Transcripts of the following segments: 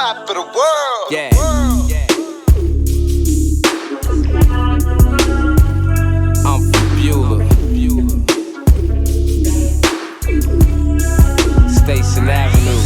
top of the world. Yeah. I'm from Beulah. Station Avenue.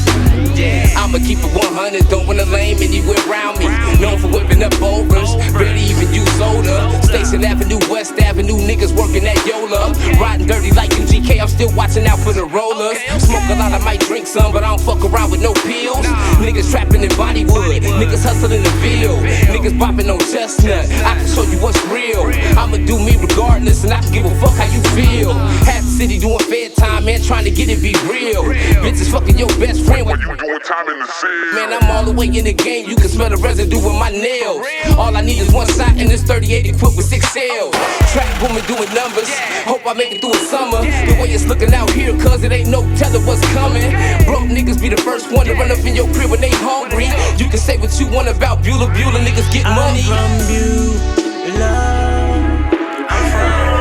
Yeah. I'ma keep it 100, don't wanna lame anywhere around me. Known for whipping up overs, barely even use soda. Station Avenue, West Avenue, niggas working at Yola. Riding dirty like UGK, I'm still watching out for the rollers. Smoke a lot, I might drink some, but I don't fuck around with no pills. Niggas trapping in Bollywood, niggas hustling in the field. Niggas bopping on chestnut, I can show you what's real. I'ma do me regardless, and I can give a fuck how you feel. Half the city doing fair time, man, trying to get it be real. Bitches fucking your best friend while you doing time in the cell. Man, I'm all the way in the game, you can smell the residue in my nails. All I need is one shot and this 38 equipped with 6 shells. Track woman doing numbers, hope I make it through a summer. The way it's looking out here, cause it ain't no telling what's coming. Broke niggas be the first one to run up in your crib when they hungry. You can say what you want about Beulah, niggas get money. I'm from Beulah.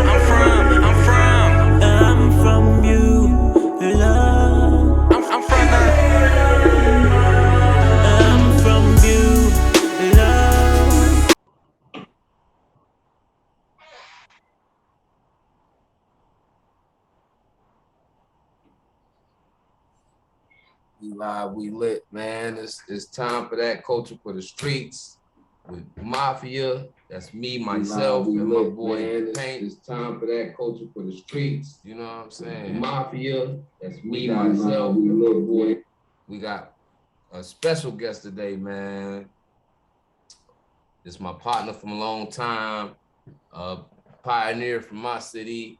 I'm from Beulah. I'm from Beulah. We live, we lit, man. It's time for that culture for the streets with Mafia. That's me, myself, and my boy Paint. It's time for that culture for the streets. You know what I'm saying? Mafia. That's me, myself, and my boy. We got a special guest today, man. It's my partner from a long time, pioneer from my city.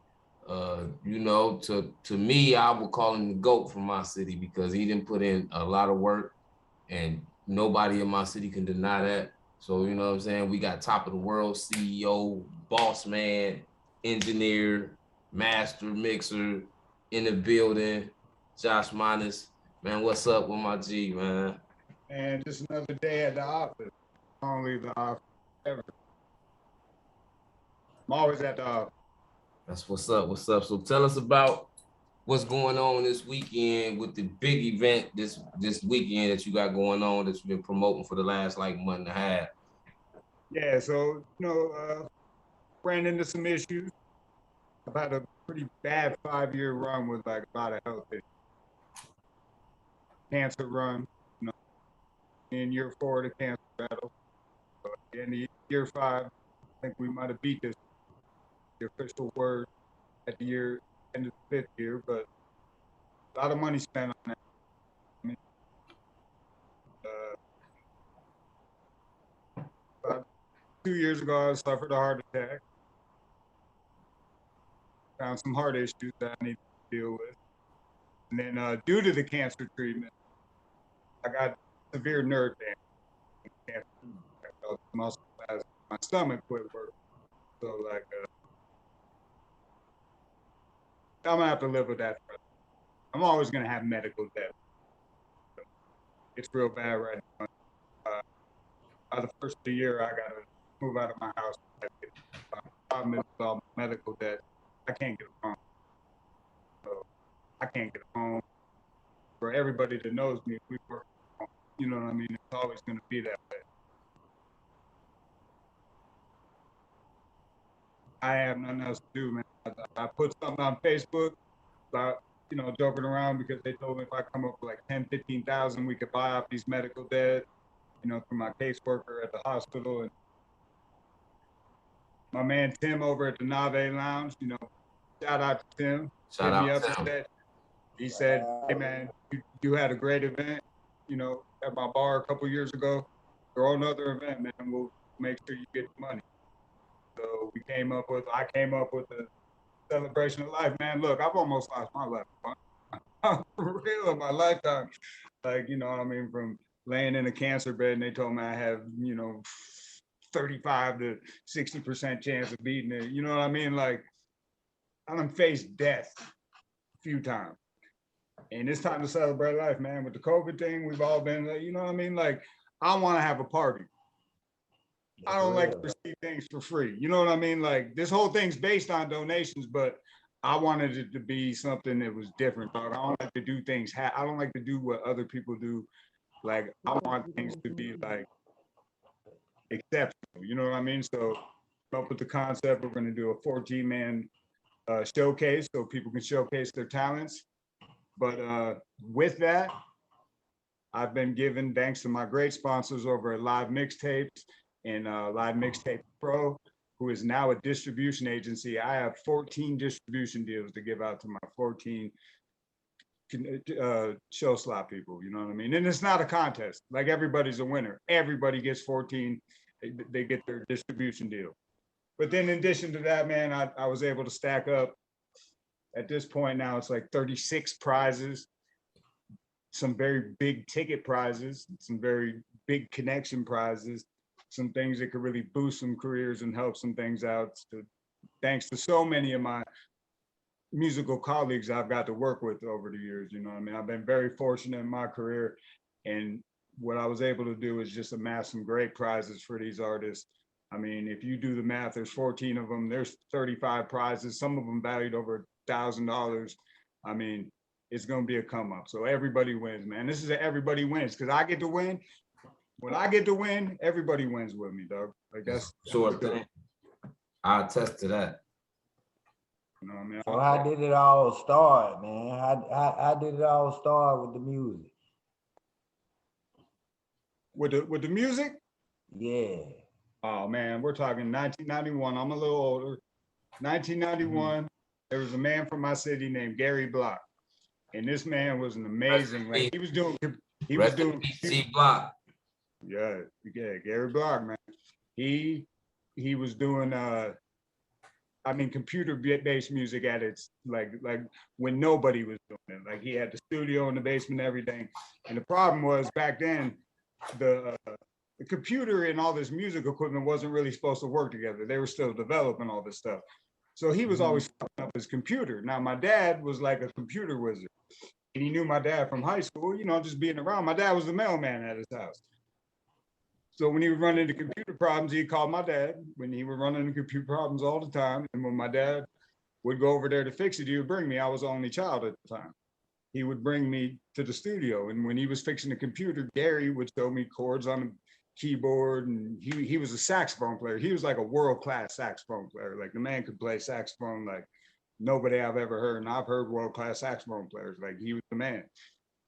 You know, to me, I would call him the GOAT from my city because he didn't put in a lot of work and nobody in my city can deny that. So, you know what I'm saying? We got top of the world CEO, boss man, engineer, master mixer in the building, Josh Maunus. Man, what's up with my G, man? And just another day at the office. I don't leave the office ever. I'm always at the office. That's what's up. What's up? So tell us about what's going on this weekend with the big event this weekend that you got going on that you've been promoting for the last like month and a half. Yeah, so ran into some issues. I've had a pretty bad 5-year run with like a lot of health issues. Cancer run, in year 4 of the cancer battle. So at the end of year 5, I think we might have beat this. The official word at the end of the 5th year, but a lot of money spent on that. I mean, about 2 years ago, I suffered a heart attack. Found some heart issues that I need to deal with. And then due to the cancer treatment, I got severe nerve damage. My stomach quit working. So like, I'm gonna have to live with that. I'm always gonna have medical debt. It's real bad right now. By the first of the year, I gotta move out of my house. I'm with all my medical debt. I can't get home. So I can't get home. For everybody that knows me, we work from home. You know what I mean? It's always gonna be that way. I have nothing else to do, man. I put something on Facebook about, joking around because they told me if I come up with like 10, 15,000, we could buy off these medical debt, from my caseworker at the hospital. And my man Tim over at the Nave Lounge, shout out to Tim. Shout out to Tim. He said, hey man, you had a great event, at my bar a couple years ago. Throw another event, man. We'll make sure you get the money. So I came up with the celebration of life, man. Look, I've almost lost my life. For real, in my lifetime. Like, from laying in a cancer bed and they told me I have, 35 to 60% chance of beating it. You know what I mean? Like, I done faced death a few times. And it's time to celebrate life, man. With the COVID thing, we've all been, you know what I mean? Like, I want to have a party. I don't like to receive things for free. You know what I mean? Like, this whole thing's based on donations, but I wanted it to be something that was different, dog. I don't like to do things. I don't like to do what other people do Like I want things to be like exceptional. You know what I mean? So up with the concept, we're going to do a 14-man showcase so people can showcase their talents. But with that, I've been given, thanks to my great sponsors over at Live Mixtapes and Live Mixtape Pro, who is now a distribution agency. I have 14 distribution deals to give out to my 14 show slot people, you know what I mean? And it's not a contest. Like everybody's a winner. Everybody gets 14, they get their distribution deal. But then in addition to that, man, I was able to stack up. At this point now, it's like 36 prizes, some very big ticket prizes, some very big connection prizes, some things that could really boost some careers and help some things out. Thanks to so many of my musical colleagues I've got to work with over the years, you know what I mean? I've been very fortunate in my career, and what I was able to do is just amass some great prizes for these artists. I mean, if you do the math, there's 14 of them, there's 35 prizes, some of them valued over $1,000. I mean, it's gonna be a come up. So everybody wins, man. This is everybody wins, because I get to win. When I get to win, everybody wins with me, dog. Like that's sure thing. I attest to that. You know what I mean? So how did it all start, man? How did it all start with the music? With the music? Yeah. Oh man, we're talking 1991. I'm a little older. 1991. There was a man from my city named Gary Block, and this man was an amazing. Like he was doing. C Block. Yeah, Gary Block, man. He was doing. I mean, computer-based music at its like when nobody was doing it. Like he had the studio in the basement, and everything. And the problem was back then, the computer and all this music equipment wasn't really supposed to work together. They were still developing all this stuff. So he was always fucking up his computer. Now my dad was like a computer wizard. And he knew my dad from high school, you know, just being around. My dad was the mailman at his house. So when he would run into computer problems, he'd call my dad when he would run into computer problems all the time. And when my dad would go over there to fix it, he would bring me. I was the only child at the time. He would bring me to the studio. And when he was fixing the computer, Gary would show me chords on the keyboard, and he was a saxophone player. He was like a world-class saxophone player. Like the man could play saxophone like nobody I've ever heard. And I've heard world-class saxophone players. Like he was the man.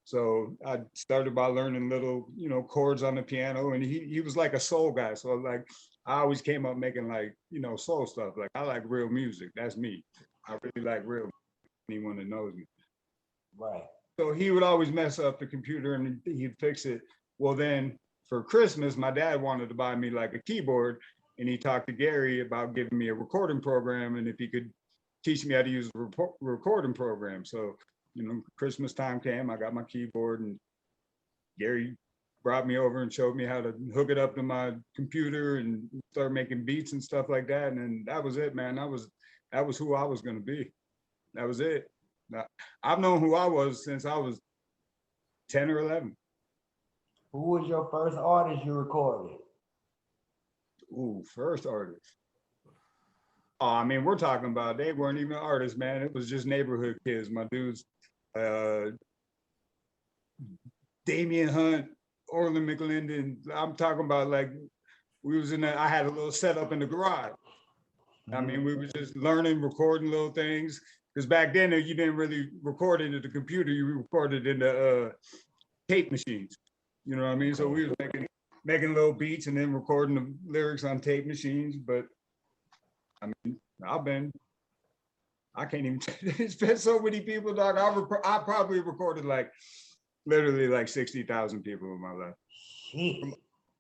So I started by learning little, you know, chords on the piano, and he was like a soul guy. So like I always came up making like, you know, soul stuff. Like I like real music. That's me. I really like real music. Anyone that knows me. Right. So he would always mess up the computer and he'd fix it. Well, then for Christmas, my dad wanted to buy me like a keyboard, and he talked to Gary about giving me a recording program and if he could teach me how to use a recording program. So, you know, Christmas time came, I got my keyboard, and Gary brought me over and showed me how to hook it up to my computer and start making beats and stuff like that. And then that was it, man. That was who I was going to be. That was it. Now, I've known who I was since I was 10 or 11. Who was your first artist you recorded? Ooh, first artist. Oh, I mean, we're talking about, they weren't even artists, man. It was just neighborhood kids. My dudes, Damian Hunt, Orland McLendon. I'm talking about like, I had a little setup in the garage. I mean, we were just learning, recording little things. Because back then, you didn't really record into the computer. You recorded in the tape machines. You know what I mean? So we was making little beats and then recording the lyrics on tape machines. But I mean, I can't even, it's been so many people, dog. I probably recorded like, literally like 60,000 people in my life. Shit.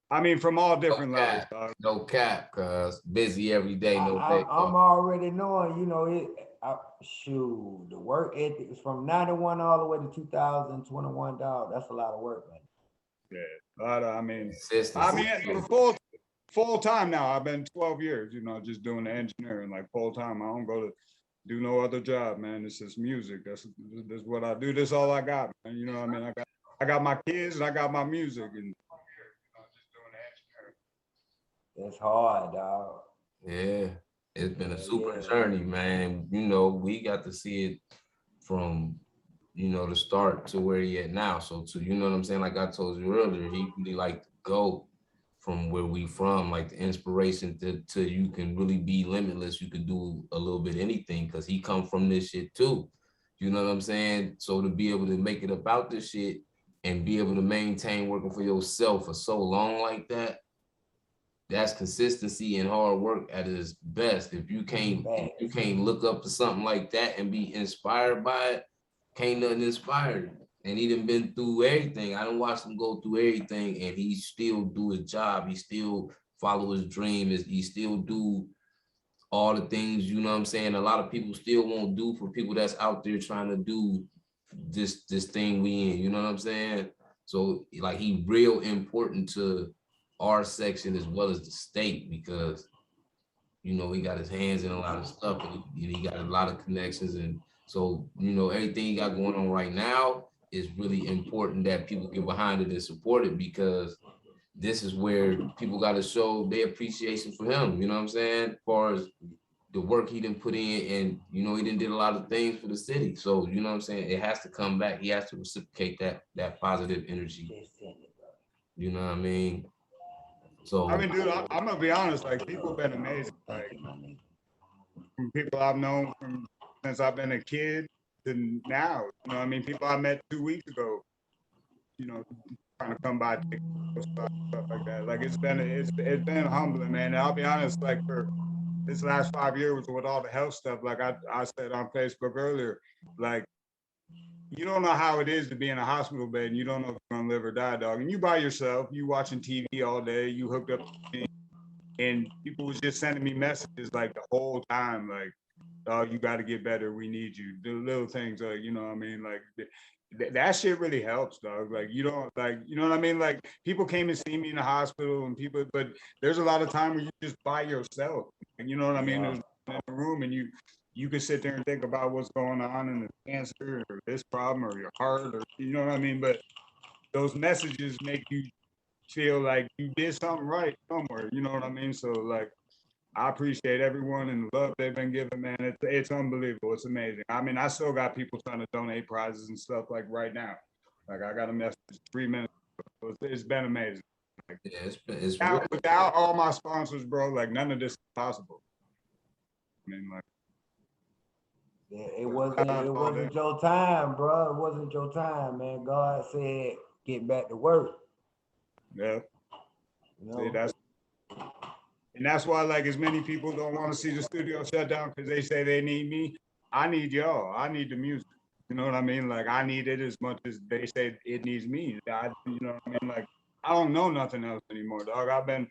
I mean, from all different levels, dog. No cap, cuz busy every day, no day. I'm already knowing, you know, shoot, the work ethic is from 91 all the way to 2021, dog. That's a lot of work, man. Yeah, I mean, for full time now, I've been 12 years, you know, just doing the engineering, like full time. I don't go to do no other job, man. It's just music. That's what I do. That's all I got, man. You know what I mean? I got my kids and I got my music, and just doing the engineering. It's hard, dog. Yeah, it's been a super journey, man. You know, we got to see it from you know, to start to where he at now. So to, you know what I'm saying? Like I told you earlier, he really like to go from where we from, like the inspiration to you can really be limitless. You can do a little bit anything because he come from this shit too. You know what I'm saying? So to be able to make it about this shit and be able to maintain working for yourself for so long like that, that's consistency and hard work at its best. If you can't look up to something like that and be inspired by it, can't nothing inspire you. And he done been through everything. I done watched him go through everything, and he still do his job. He still follow his dream. He still do all the things, you know what I'm saying? A lot of people still won't do for people that's out there trying to do this thing we in, you know what I'm saying? So like he real important to our section as well as the state because, you know, he got his hands in a lot of stuff and he got a lot of connections. And so, you know, everything he got going on right now is really important that people get behind it and support it because this is where people got to show their appreciation for him. You know what I'm saying? As far as the work he didn't put in and, you know, he didn't did a lot of things for the city. So, you know what I'm saying? It has to come back. He has to reciprocate that positive energy. You know what I mean? So I mean, dude, I'm gonna be honest. Like, people have been amazing. Like, from people I've known from since I've been a kid to now. You know, I mean, people I met 2 weeks ago. You know, trying to come by, stuff like that. Like, it's been humbling, man. And I'll be honest. Like, for this last 5 years with all the health stuff, like I said on Facebook earlier, like, you don't know how it is to be in a hospital bed and you don't know if you're gonna live or die, dog. And you by yourself, you watching TV all day, you hooked up to me, and people was just sending me messages like the whole time, like, dog, you gotta get better, we need you. The little things, you know what I mean? Like that shit really helps, dog. Like, you don't, like, you know what I mean? Like, people came and see me in the hospital and people, but there's a lot of time where you just by yourself. And you know what I mean? There's in the room and you can sit there and think about what's going on and the cancer or this problem or your heart or, you know what I mean? But those messages make you feel like you did something right somewhere, you know what I mean? So, like, I appreciate everyone and the love they've been giving, man. It's unbelievable. It's amazing. I mean, I still got people trying to donate prizes and stuff like right now. Like, I got a message 3 minutes ago. It's been amazing. Like, yeah, it's without all my sponsors, bro, like, none of this is possible. I mean, like, yeah, it wasn't your time, bro. It wasn't your time, man. God said, get back to work. yeah. You know? See, that's why, like, as many people don't want to see the studio shut down because they say they need me. I need y'all. I need the music. You know what I mean? Like, I need it as much as they say it needs me. You know what I mean? Like, I don't know nothing else anymore, dog. I've been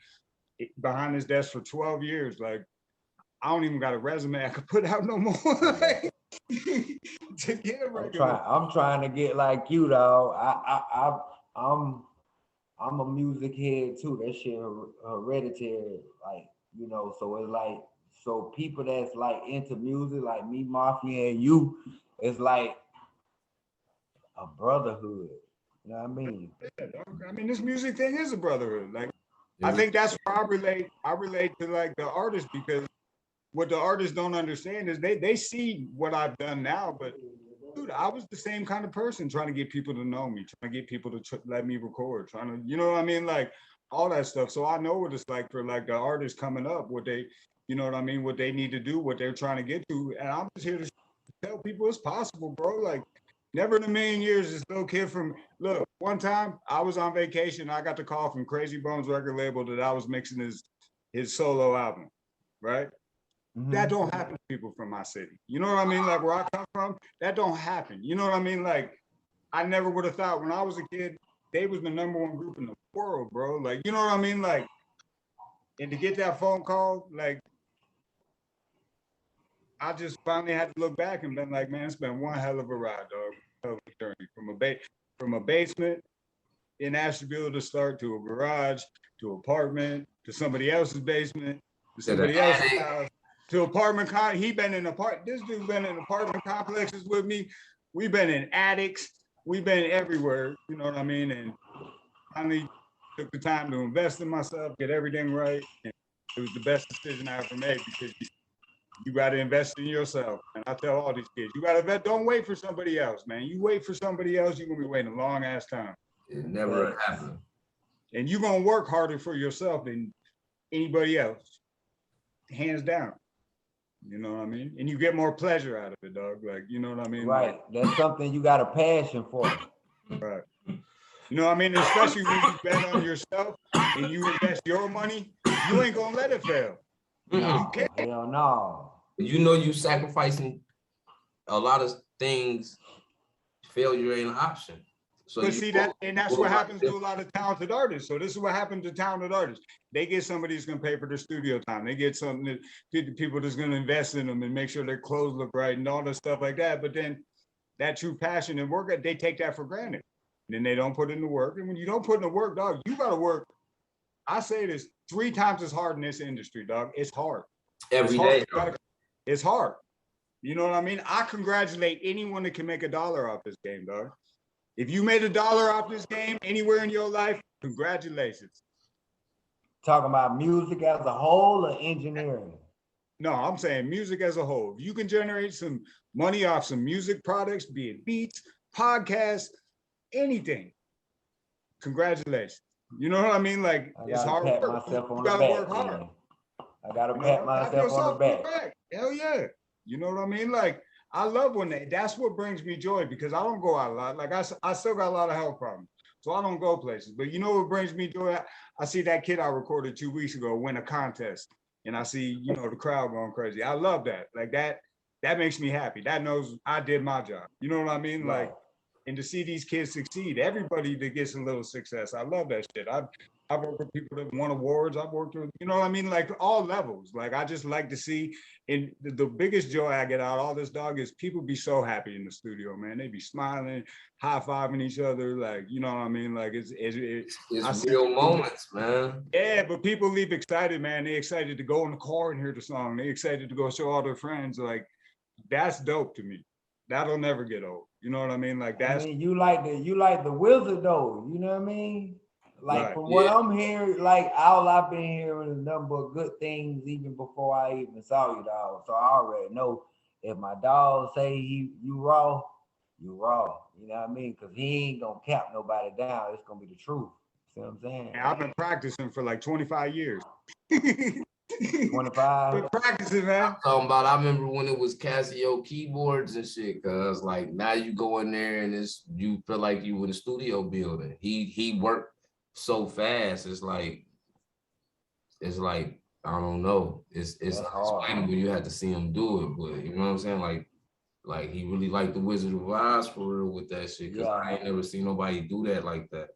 behind this desk for 12 years. Like, I don't even got a resume I could put out no more. Like, to get a regular. I'm trying to get like you, dog. I'm a music head too. That shit hereditary, like, you know. So it's like, so people that's like into music, like me, Mafia, and you, it's like a brotherhood. You know what I mean? Yeah, I mean, this music thing is a brotherhood. Like, I think that's where I relate to, like, the artists, because what the artists don't understand is they see what I've done now, but dude, I was the same kind of person trying to get people to know me, trying to get people to let me record, trying to, you know what I mean? Like, all that stuff. So I know what it's like for, like, the artists coming up, what they, you know what I mean? What they need to do, what they're trying to get to. And I'm just here to tell people it's possible, bro. Like, never in a million years, this little kid from, look, one time I was on vacation. I got the call from Crazy Bones record label that I was mixing his solo album, right? Mm-hmm. That don't happen to people from my city. You know what I mean? Like, where I come from, that don't happen. You know what I mean? Like, I never would have thought when I was a kid, they was the #1 group in the world, bro. Like, you know what I mean? Like, and to get that phone call, like, I just finally had to look back and been like, man, it's been one hell of a ride, dog. Hell of a journey from a basement in Ashtabula to start, to a garage, to apartment, to somebody else's basement, to somebody else's house, to apartment. He been in this dude been in apartment complexes with me. We've been in attics. We've been everywhere. You know what I mean? And finally took the time to invest in myself, get everything right. And it was the best decision I ever made, because You got to invest in yourself. And I tell all these kids, you got to invest. Don't wait for somebody else, man. You wait for somebody else, you're going to be waiting a long ass time. It never happened. And you're going to work harder for yourself than anybody else. Hands down. You know what I mean? And you get more pleasure out of it, dog. Like, you know what I mean? Right. Like, that's something you got a passion for. Right. You know what I mean? Especially when you bet on yourself and you invest your money, you ain't going to let it fail. No, hell no. You know you sacrificing a lot of things. Failure ain't an option. So but see that, and that's what happens to a lot of talented artists. So this is what happened to talented artists. They get somebody who's going to pay for their studio time. They get something that people that's going to invest in them and make sure their clothes look right and all this stuff like that. But then that true passion and work, they take that for granted. And then they don't put in the work. And when you don't put in the work, dog, you got to work. I say this 3 times as hard in this industry, dog. It's hard. Every day. It's hard. You know what I mean? I congratulate anyone that can make $1 off this game, dog. If you made $1 off this game anywhere in your life, congratulations. Talking about music as a whole or engineering? No, I'm saying music as a whole. If you can generate some money off some music products, be it beats, podcasts, anything, congratulations. You know what I mean? Like, it's hard work. You gotta work hard. I gotta pat myself on the back. Hell yeah. You know what I mean? Like, I love when that's what brings me joy, because I don't go out a lot. Like, I still got a lot of health problems, so I don't go places. But you know what brings me joy? I see that kid I recorded 2 weeks ago win a contest, and I see, you know, the crowd going crazy. I love that. Like, that makes me happy. That knows I did my job. You know what I mean? Right. Like, and to see these kids succeed, everybody that gets a little success, I love that shit. I've worked with people that won awards. I've worked with, you know what I mean? Like, all levels. Like, I just like to see, and the biggest joy I get out of all this, dog, is people be so happy in the studio, man. They be smiling, high-fiving each other. Like, you know what I mean? Like, it's real moments, man. Yeah, but people leave excited, man. They excited to go in the car and hear the song. They excited to go show all their friends. Like, that's dope to me. That'll never get old. You know what I mean? Like, that's. I mean, you like the wizard though. You know what I mean? Like, right. From what I'm hearing, like, all I've been hearing is a number of good things even before I even saw you, dog. So I already know if my dog say you raw, you raw. You know what I mean? Because he ain't gonna cap nobody down. It's gonna be the truth. See what I'm saying? I've been practicing for like 25 years. 25. Been practicing, man. I'm talking about, I remember when it was Casio keyboards and shit, cause like now you go in there and you feel like you in a studio building. He worked so fast. It's like I don't know. It's unexplainable. You had to see him do it, but you know what I'm saying? Like he really liked the Wizard of Oz for real with that shit. Cause I ain't never seen nobody do that like that.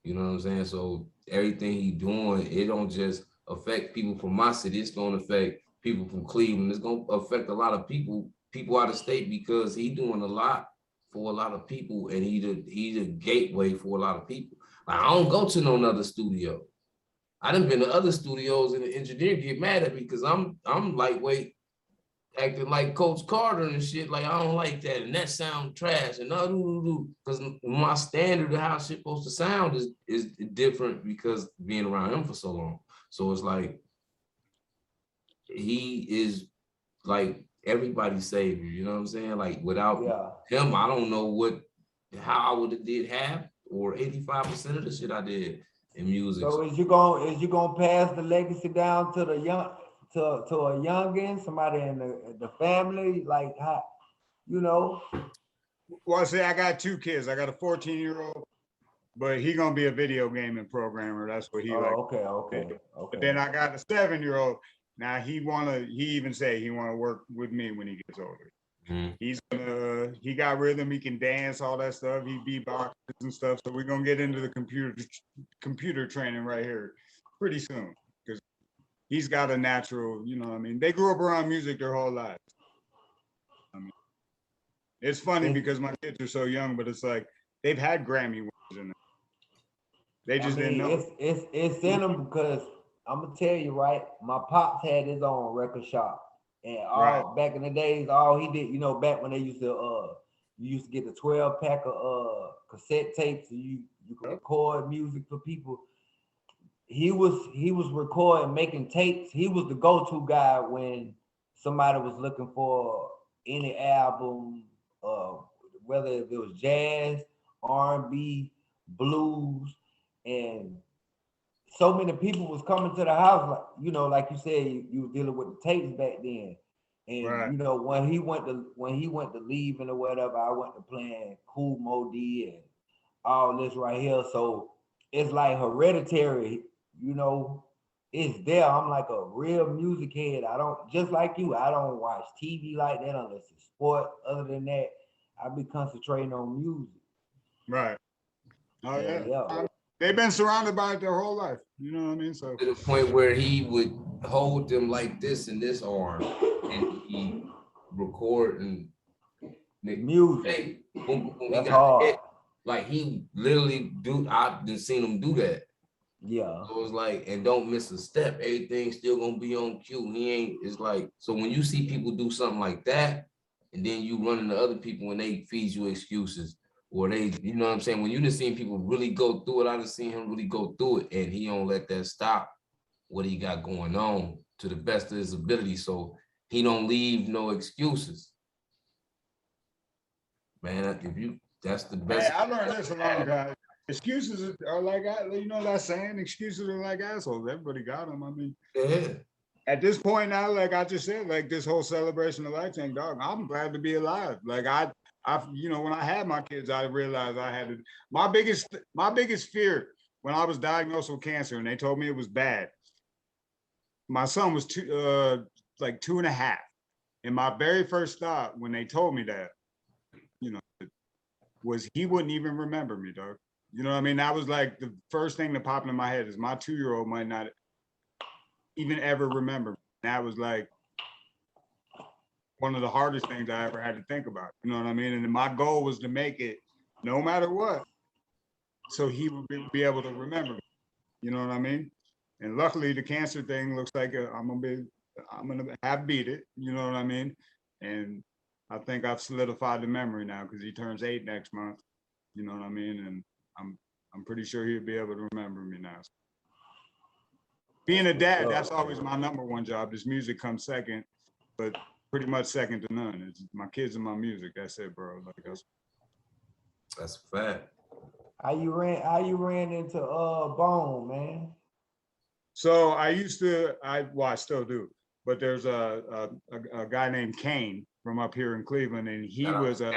You know what I'm saying? So everything he doing, it don't just affect people from my city. It's gonna affect people from Cleveland. It's gonna affect a lot of people out of state, because he doing a lot for a lot of people, and he the gateway for a lot of people. Like, I don't go to no other studio. I done been to other studios and the engineer get mad at me because I'm lightweight, acting like Coach Carter and shit. Like, I don't like that, and that sound trash, and because my standard of how shit supposed to sound is different because being around him for so long. So it's like he is like everybody's savior. You know what I'm saying? Like, without him, I don't know how I would have did half or 85% of the shit I did in music. So is you gonna pass the legacy down to the young to a youngin, somebody in the family, like, how, you know? Well, see, I got 2 kids. I got a 14-year-old, but he gonna be a video gaming programmer. That's what he Okay. But then I got a 7-year-old. Now he even say he wanna work with me when he gets older. Mm-hmm. He got rhythm, he can dance, all that stuff. He beatboxes and stuff. So we're gonna get into the computer training right here pretty soon, because he's got a natural, you know what I mean? They grew up around music their whole lives. I mean, it's funny because my kids are so young, but it's like they've had Grammy winners in them. They just didn't know. It's in them, because I'm gonna tell you, right? My pops had his own record shop. And back in the days, all he did, you know, back when they used to you used to get the 12-pack of cassette tapes, and you could record music for people. He was recording, making tapes. He was the go-to guy when somebody was looking for any album, uh, whether it was jazz, R&B, blues, and so many people was coming to the house, like like you said, you were dealing with the tapes back then. And Right. when he went to leaving or whatever, I went to playing Cool Modi and all this right here. So it's like hereditary, you know, it's there. I'm like a real music head. I don't, just like you, I don't watch TV like that unless it's sport. Other than that, I be concentrating on music. Right. Oh Yeah, yeah. yeah. They've been surrounded by it their whole life. You know what I mean? So To the point where he would hold them like this in this arm, and he record and Music. hey, boom, boom, boom, he That's got hard. hit. Like he literally do. I've been seen him do that. Yeah. So it's like, and don't miss a step. Everything's still gonna be on cue. He ain't. It's like, so when you see people do something like that, and then you run into other people and they feed you excuses, or they, you know what I'm saying? When you just seen people really go through it, I just seen him really go through it, and he don't let that stop what he got going on to the best of his ability. So he don't leave no excuses. Man, if you, that's the hey, best. I learned this a long time. Excuses are like, you know that saying, excuses are like assholes. Everybody got them. I mean, Yeah. at this point now, like I just said, like this whole celebration of life thing, dog, I'm glad to be alive. Like I, when I had my kids, I realized I had to, my biggest fear when I was diagnosed with cancer and they told me it was bad, my son was like 2.5. And my very first thought when they told me that, was he wouldn't even remember me, dog. You know what I mean? That was like the first thing that popped in my head is my 2-year-old might not even ever remember me. That was like one of the hardest things I ever had to think about. You know what I mean? And my goal was to make it no matter what, so he would be able to remember me. You know what I mean? And luckily the cancer thing looks like I'm gonna have beat it. You know what I mean? And I think I've solidified the memory now because he turns 8 next month. You know what I mean? And I'm pretty sure he'll be able to remember me now. Being a dad, that's always my number one job. This music comes second, but pretty much second to none. It's my kids and my music. That's it, bro. Like That's a fact. How you ran into Bone, man? So I still do, but there's a guy named Kane from up here in Cleveland, and he was a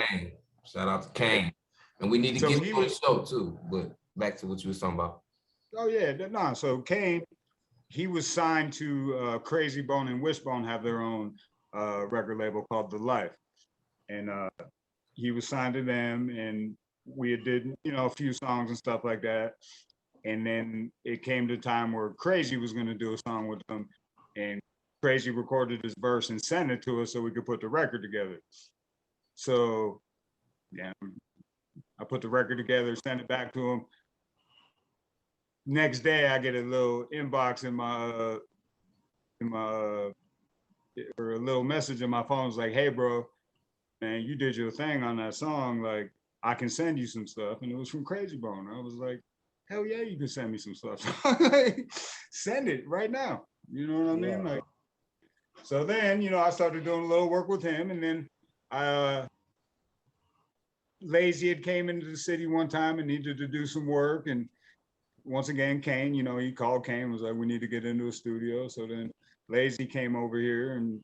shout out to Kane, and we need to get him on the show too. But back to what you was talking about. Oh yeah, no. So Kane, he was signed to Crazy Bone and Wishbone have their own record label called The Life, and he was signed to them, and we did a few songs and stuff like that. And then it came to time where Crazy was going to do a song with them, and Crazy recorded his verse and sent it to us so we could put the record together. So, yeah, I put the record together, sent it back to him. Next day, I get a little inbox or a little message in my phone. It's like, "Hey, bro, man, you did your thing on that song. Like, I can send you some stuff." And it was from Crazy Bone. I was like, hell yeah, you can send me some stuff. Send it right now. You know what I mean? Like, so then, I started doing a little work with him, and then Lazy had came into the city one time and needed to do some work. And once again, Kane, he called Kane and was like, we need to get into a studio. So then Lazy came over here and,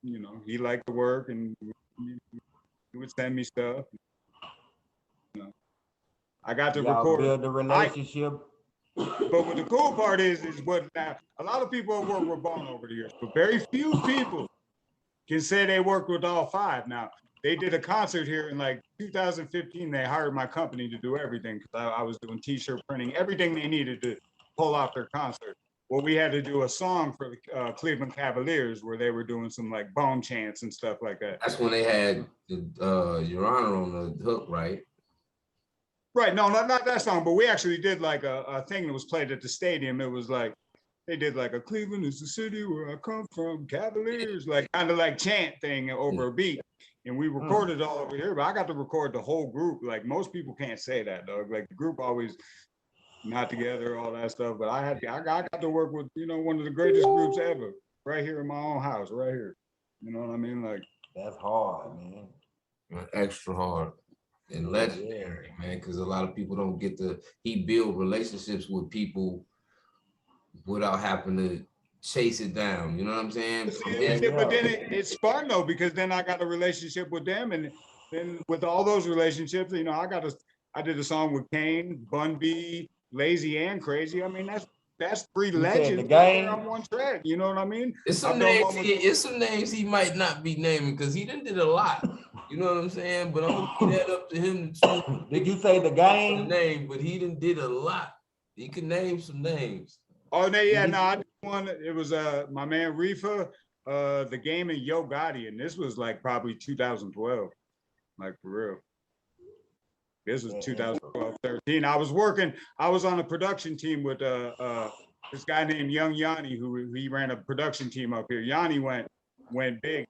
he liked the work and he would send me stuff. I got to record. Build the relationship. But what the cool part is what now, a lot of people have worked with Bone over the years, but very few people can say they worked with all 5. Now, they did a concert here in like 2015. They hired my company to do everything because I was doing t-shirt printing, everything they needed to pull off their concert. Well, we had to do a song for the Cleveland Cavaliers where they were doing some like Bone chants and stuff like that. That's when they had Your Honor on the hook, right? Right, no, not that song, but we actually did like a thing that was played at the stadium. It was like, they did like a Cleveland is the city where I come from, Cavaliers, like kind of like chant thing over a beat. And we recorded all over here, but I got to record the whole group. Like most people can't say that, dog. Like the group always not together, all that stuff. But I got to work with, one of the greatest groups ever right here in my own house, right here. You know what I mean? Like that's hard, man. Extra hard and legendary, man, because a lot of people don't get he build relationships with people without having to chase it down. You know what I'm saying? But then it's fun though, because then I got a relationship with them, and then with all those relationships, you know, I did a song with Kane, Bun B, Lazy and Crazy. I mean, that's three legends on one track. You know what I mean? It's some names he might not be naming because he done did a lot. You know what I'm saying? But I'm gonna leave that up to him to choose. Did you say the game? The name, but he done did a lot. He can name some names. Oh, I did one. It was my man Reefa, the game, and Yo Gotti, and this was like probably 2012, like for real. This was 2012, 13. I was on a production team with this guy named Young Yanni, he ran a production team up here. Yanni went big.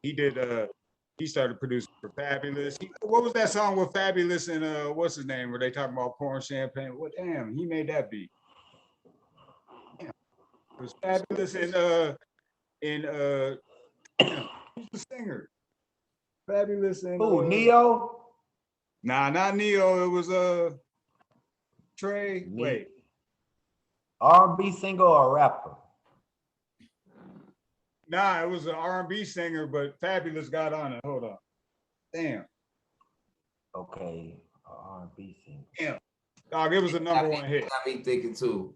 He started producing for Fabulous. What was that song with Fabulous and what's his name? Where they talking about pouring champagne? What damn, he made that beat. Damn. It was Fabulous and who's the singer? Fabulous and Neo? Nah, not Neo. It was Trey. Wait. R&B singer or rapper? Nah, it was an R&B singer, but Fabulous got on it. Hold on. Damn. Okay, R&B singer. Damn. Dog, it was a number one hit. Got me thinking too.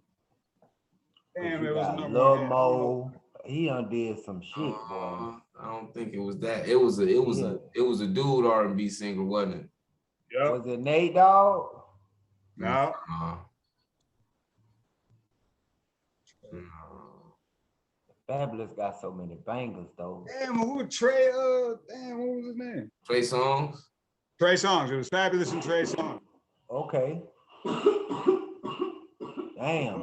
Damn, it was a number one hit. Mo, he undid some shit, boy. I don't think it was that. It was a dude R&B singer, wasn't it? Yep. Was it Nate Dogg? No. Fabulous got so many bangers though. Damn, who Trey? Damn, what was his name? Trey Songz. Trey Songz. It was Fabulous and Trey Songz. Okay. Damn.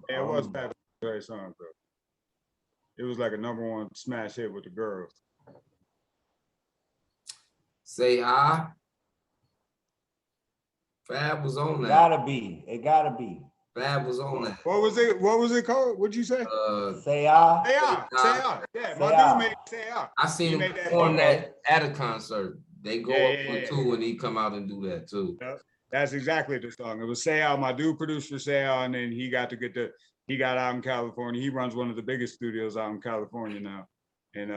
It was Fabulous and Trey Songz though. It was like a number one smash hit with the girls. Say I. Fab was on that. It gotta be. Fab was on that. What was it called? What'd you say? Say I. Say I. Yeah, my dude made Say I. I seen him perform that at a concert. They go up with two and he come out and do that too. Yep. That's exactly the song. It was Say I. My dude produced for Say I, and then he got out in California. He runs one of the biggest studios out in California now. And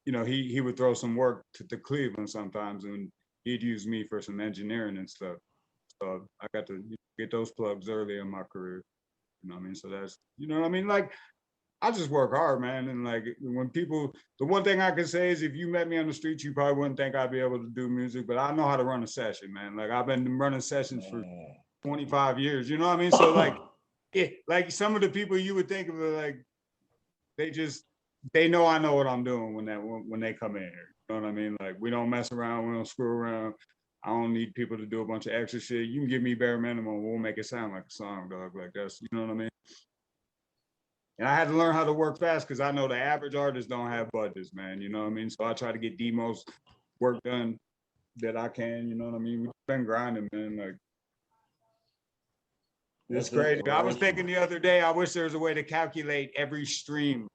you know, he would throw some work to Cleveland sometimes, and he'd use me for some engineering and stuff. So I got to get those plugs early in my career. You know what I mean? So that's, you know what I mean? Like, I just work hard, man. And like, when people, the one thing I can say is if you met me on the street, you probably wouldn't think I'd be able to do music, but I know how to run a session, man. Like, I've been running sessions for 25 years, you know what I mean? So like, like some of the people you would think of, like, they know I know what I'm doing when they come in here. You know what I mean? Like, we don't mess around, we don't screw around. I don't need people to do a bunch of extra shit. You can give me bare minimum, we'll make it sound like a song, dog. Like, that's, you know what I mean? And I had to learn how to work fast because I know the average artists don't have budgets, man. You know what I mean? So I try to get the most work done that I can. You know what I mean? We've been grinding, man. Like, it's crazy. I was thinking the other day, I wish there was a way to calculate every stream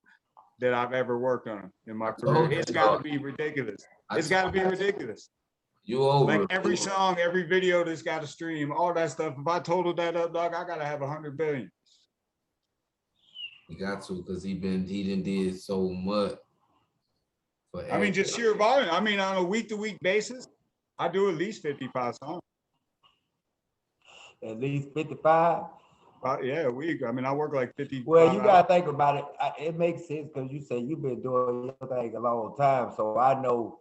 that I've ever worked on in my career. It's got to be ridiculous. It's got to be ridiculous. You over like every song, every video that's got a stream, all that stuff. If I totaled that up, dog, I gotta have 100 billion. You got to, because he done did so much. I mean, just sheer volume. I mean, on a week-to-week basis, I do at least 55 songs. At least 55? Yeah, a week. I mean, I work like 50. Well, you gotta think about it. It makes sense because you say you've been doing your thing a long time. So I know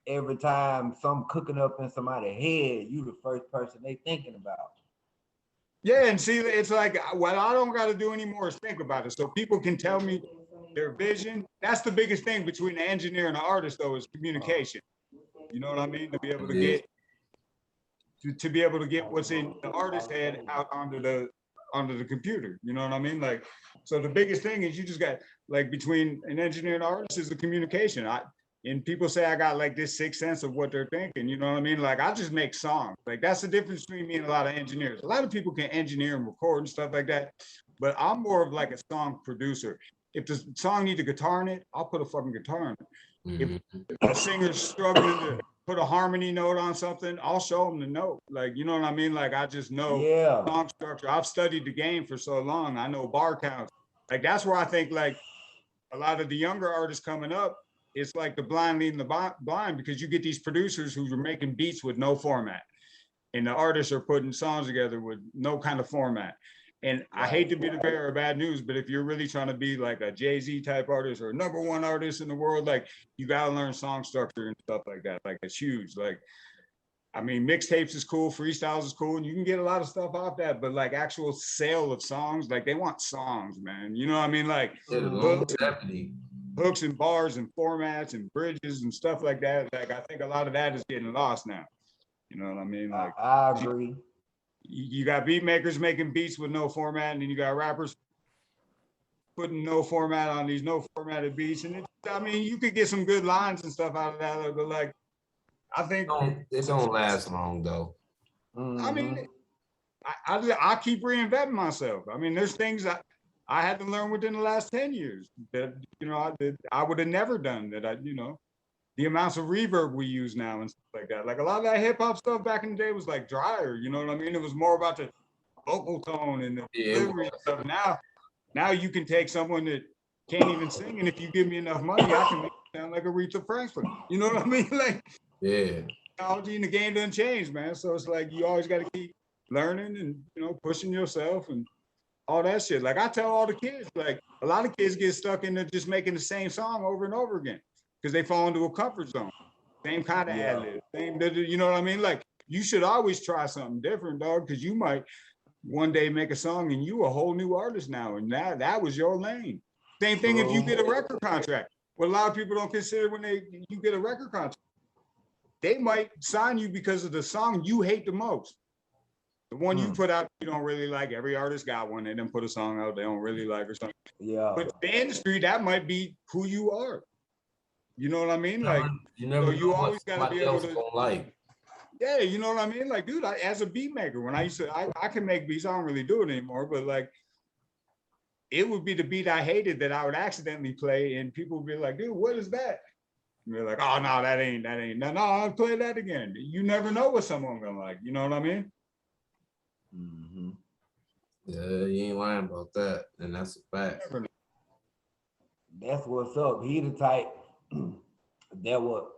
every time something cooking up in somebody's head, you the first person they thinking about. Yeah, and see, it's like, what I don't got to do anymore is think about it. So people can tell me their vision. That's the biggest thing between the engineer and the artist, though, is communication. You know what I mean? To be able to get what's in the artist's head out onto the computer. You know what I mean? Like, so the biggest thing is you just got, like, between an engineer and artist is the communication. and people say I got like this sixth sense of what they're thinking, you know what I mean? Like I just make songs. Like that's the difference between me and a lot of engineers. A lot of people can engineer and record and stuff like that, but I'm more of like a song producer. If the song needs a guitar in it, I'll put a fucking guitar in it. If a singer's struggling to put a harmony note on something, I'll show them the note. Like, you know what I mean? Like I just know song structure. I've studied the game for so long. I know bar counts. Like that's where I think like a lot of the younger artists coming up, it's like the blind leading the blind, because you get these producers who are making beats with no format, and the artists are putting songs together with no kind of format. And I hate to be the bearer of bad news, but if you're really trying to be like a Jay-Z type artist or #1 artist in the world, like you gotta learn song structure and stuff like that. Like it's huge. Like, I mean, mixtapes is cool, freestyles is cool, and you can get a lot of stuff off that, but like actual sale of songs, like they want songs, man. You know what I mean? Like hooks and bars and formats and bridges and stuff like that. Like I think a lot of that is getting lost now. You know what I mean? Like I agree. You got beat makers making beats with no format, and then you got rappers putting no format on these no formatted beats. And I mean, you could get some good lines and stuff out of that, but like I think it don't last long though. I mean, I keep reinventing myself. I mean, there's things I had to learn within the last 10 years that, you know, I would have never done that. You know, the amounts of reverb we use now and stuff like that. Like a lot of that hip hop stuff back in the day was like drier, you know what I mean? It was more about the vocal tone and the delivery and stuff. Now you can take someone that can't even sing, and if you give me enough money, I can make it sound like Aretha Franklin. You know what I mean? Like, technology in the game doesn't change, man. So it's like you always got to keep learning and, you know, pushing yourself and all that shit. Like I tell all the kids, like a lot of kids get stuck into just making the same song over and over again because they fall into a comfort zone. Same kind of ad-lib, same, you know what I mean? Like you should always try something different, dog, because you might one day make a song and you a whole new artist now, and that was your lane. Same thing if you get a record contract. What a lot of people don't consider when you get a record contract. They might sign you because of the song you hate the most. The one you put out, you don't really like. Every artist got one. They didn't put a song out they don't really like or something. Yeah. But the industry, that might be who you are. You know what I mean? Like, you always got to be able to like. Yeah, you know what I mean? Like, dude, as a beat maker, when I can make beats, I don't really do it anymore, but like, it would be the beat I hated that I would accidentally play, and people would be like, dude, what is that? And they're like, oh, no, that ain't. No, I'll play that again. You never know what someone's gonna like. You know what I mean? Mm-hmm. Yeah, you ain't lying about that, and that's a fact. That's what's up. He the type that will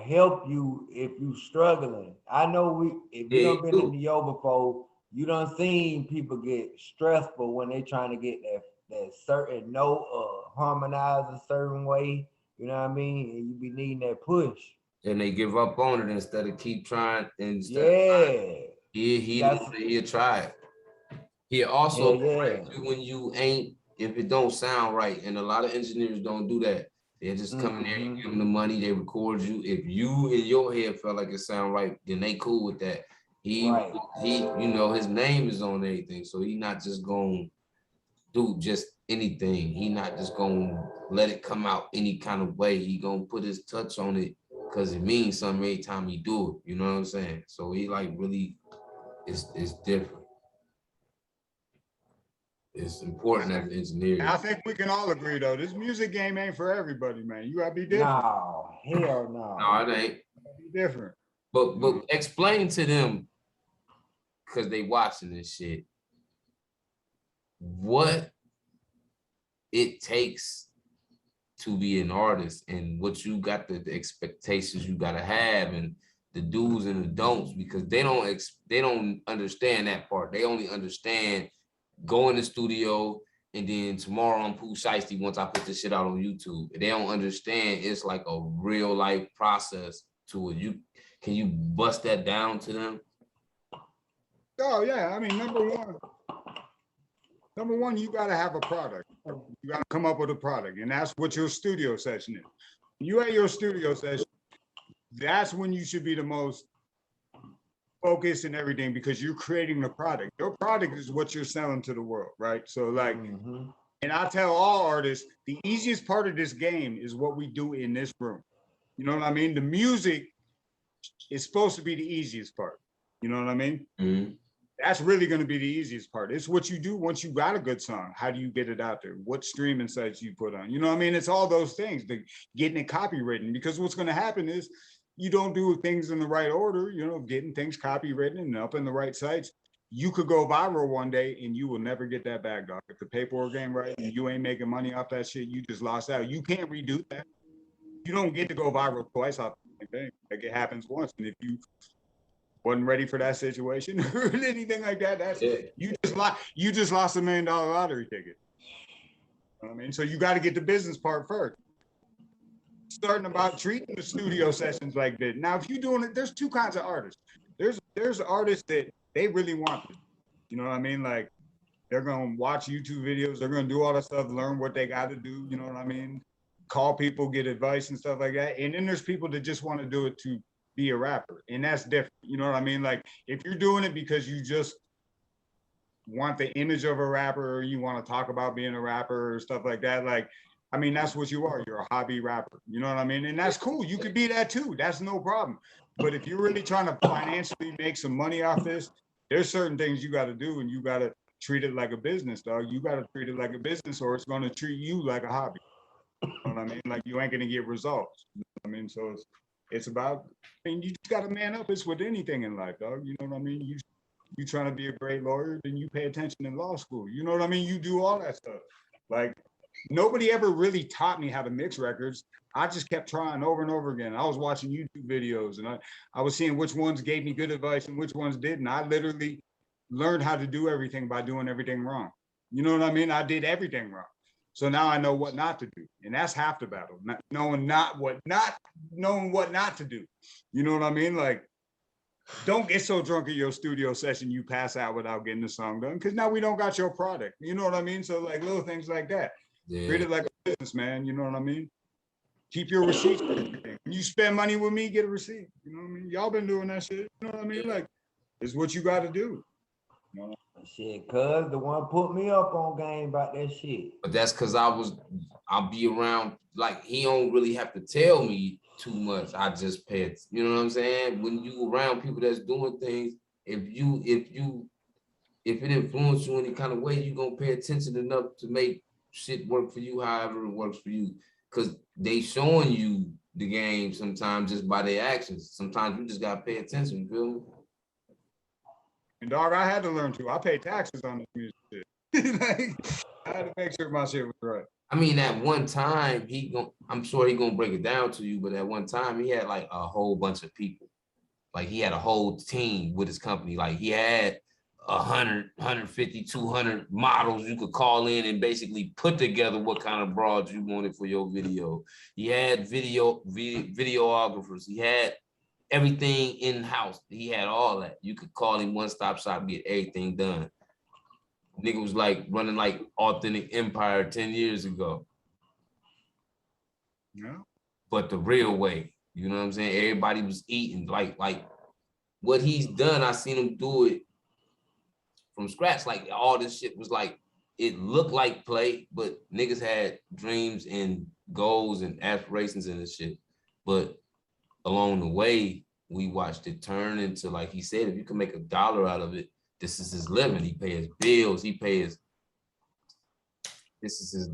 help you if you struggling. I know if you done been in the yo before, you done seen people get stressful when they trying to get that certain note or harmonize a certain way. You know what I mean? And you be needing that push. And they give up on it instead of keep trying. He'll try it. He'll also when you ain't, if it don't sound right. And a lot of engineers don't do that. They just come in there, you give them the money, they record you. If you in your head felt like it sound right, then they cool with that. He you know, his name is on everything. So he not just gonna do just anything. He not just gonna let it come out any kind of way. He gonna put his touch on it because it means something every time he do it. You know what I'm saying? So he like really it's different. It's important as an engineer. I think we can all agree though, this music game ain't for everybody, man. You gotta be different. No, hell no. No, it ain't. Be different. But explain to them, because they watching this shit, what it takes to be an artist and what you got the expectations you gotta have and the do's and the don'ts, because they don't understand that part. They only understand go in the studio and then tomorrow I'm Pooh Shiesty once I put this shit out on YouTube. They don't understand it's like a real life process to it. Can you bust that down to them? Oh yeah, I mean, number one, you gotta have a product. You gotta come up with a product, and that's what your studio session is. You at your studio session, that's when you should be the most focused and everything, because you're creating the product. Your product is what you're selling to the world, right? So like, And I tell all artists, the easiest part of this game is what we do in this room. You know what I mean? The music is supposed to be the easiest part. You know what I mean? Mm-hmm. That's really going to be the easiest part. It's what you do once you got a good song. How do you get it out there? What streaming sites you put on? You know what I mean? It's all those things, getting it copywritten, because what's going to happen is you don't do things in the right order, you know, getting things copywritten and up in the right sites. You could go viral one day and you will never get that back, dog. If the paperwork ain't right and you ain't making money off that shit, you just lost out. You can't redo that. You don't get to go viral twice off the same thing. Like, it happens once. And if you wasn't ready for that situation or anything like that, that's you just lost $1 million lottery ticket. You know what I mean? So you got to get the business part first. Starting about treating the studio sessions like this. Now, if you're doing it, there's two kinds of artists. There's artists that they really want this. You know what I mean? Like, they're gonna watch YouTube videos, they're gonna do all that stuff, learn what they got to do. You know what I mean? Call people, get advice and stuff like that. And then there's people that just want to do it to be a rapper, and that's different. You know what I mean? Like, if you're doing it because you just want the image of a rapper, or you want to talk about being a rapper or stuff like that, like, I mean, that's what you are. You're a hobby rapper. You know what I mean? And that's cool. You could be that too. That's no problem. But if you're really trying to financially make some money off this, there's certain things you got to do, and you got to treat it like a business, dog. You got to treat it like a business, or it's going to treat you like a hobby. You know what I mean? Like, you ain't going to get results. You know what I mean? So it's about, I mean, you just got to man up. It's with anything in life, dog. You know what I mean? You trying to be a great lawyer, then you pay attention in law school. You know what I mean? You do all that stuff. Like, nobody ever really taught me how to mix records. I just kept trying over and over again. I was watching YouTube videos, and I was seeing which ones gave me good advice and which ones didn't. I literally learned how to do everything by doing everything wrong. You know what I mean? I did everything wrong. So now I know what not to do. And that's half the battle. Knowing what not to do. You know what I mean? Like, don't get so drunk at your studio session you pass out without getting the song done, because now we don't got your product. You know what I mean? So, like, little things like that. Yeah. Treat it like a business, man. You know what I mean? Keep your receipts for everything. When you spend money with me, get a receipt. You know what I mean? Y'all been doing that shit. You know what I mean? Like, it's what you got to do. You know? Shit, cuz the one put me up on game about that shit. But that's because I'll be around, like, he don't really have to tell me too much. I just pay it. You know what I'm saying? When you around people that's doing things, if it influences you any kind of way, you're gonna pay attention enough to make shit work for you however it works for you. Because they showing you the game sometimes just by their actions. Sometimes you just gotta pay attention, you feel me? And dog, I had to learn to. I pay taxes on this music shit. Like, I had to make sure my shit was right. I mean, at one time, I'm sure he gonna break it down to you, but at one time he had like a whole bunch of people. Like, he had a whole team with his company. Like, he had 100, 150, 200 models you could call in and basically put together what kind of broads you wanted for your video. He had videographers. He had everything in-house. He had all that. You could call him one-stop shop, get everything done. Nigga was like running like Authentic Empire 10 years ago. Yeah. But the real way, you know what I'm saying? Everybody was eating like what he's done. I seen him do it from scratch. Like, all this shit was like, it looked like play, but niggas had dreams and goals and aspirations and this shit. But along the way, we watched it turn into, like he said, if you can make $1 out of it, this is his living. He pays his bills. He pays. This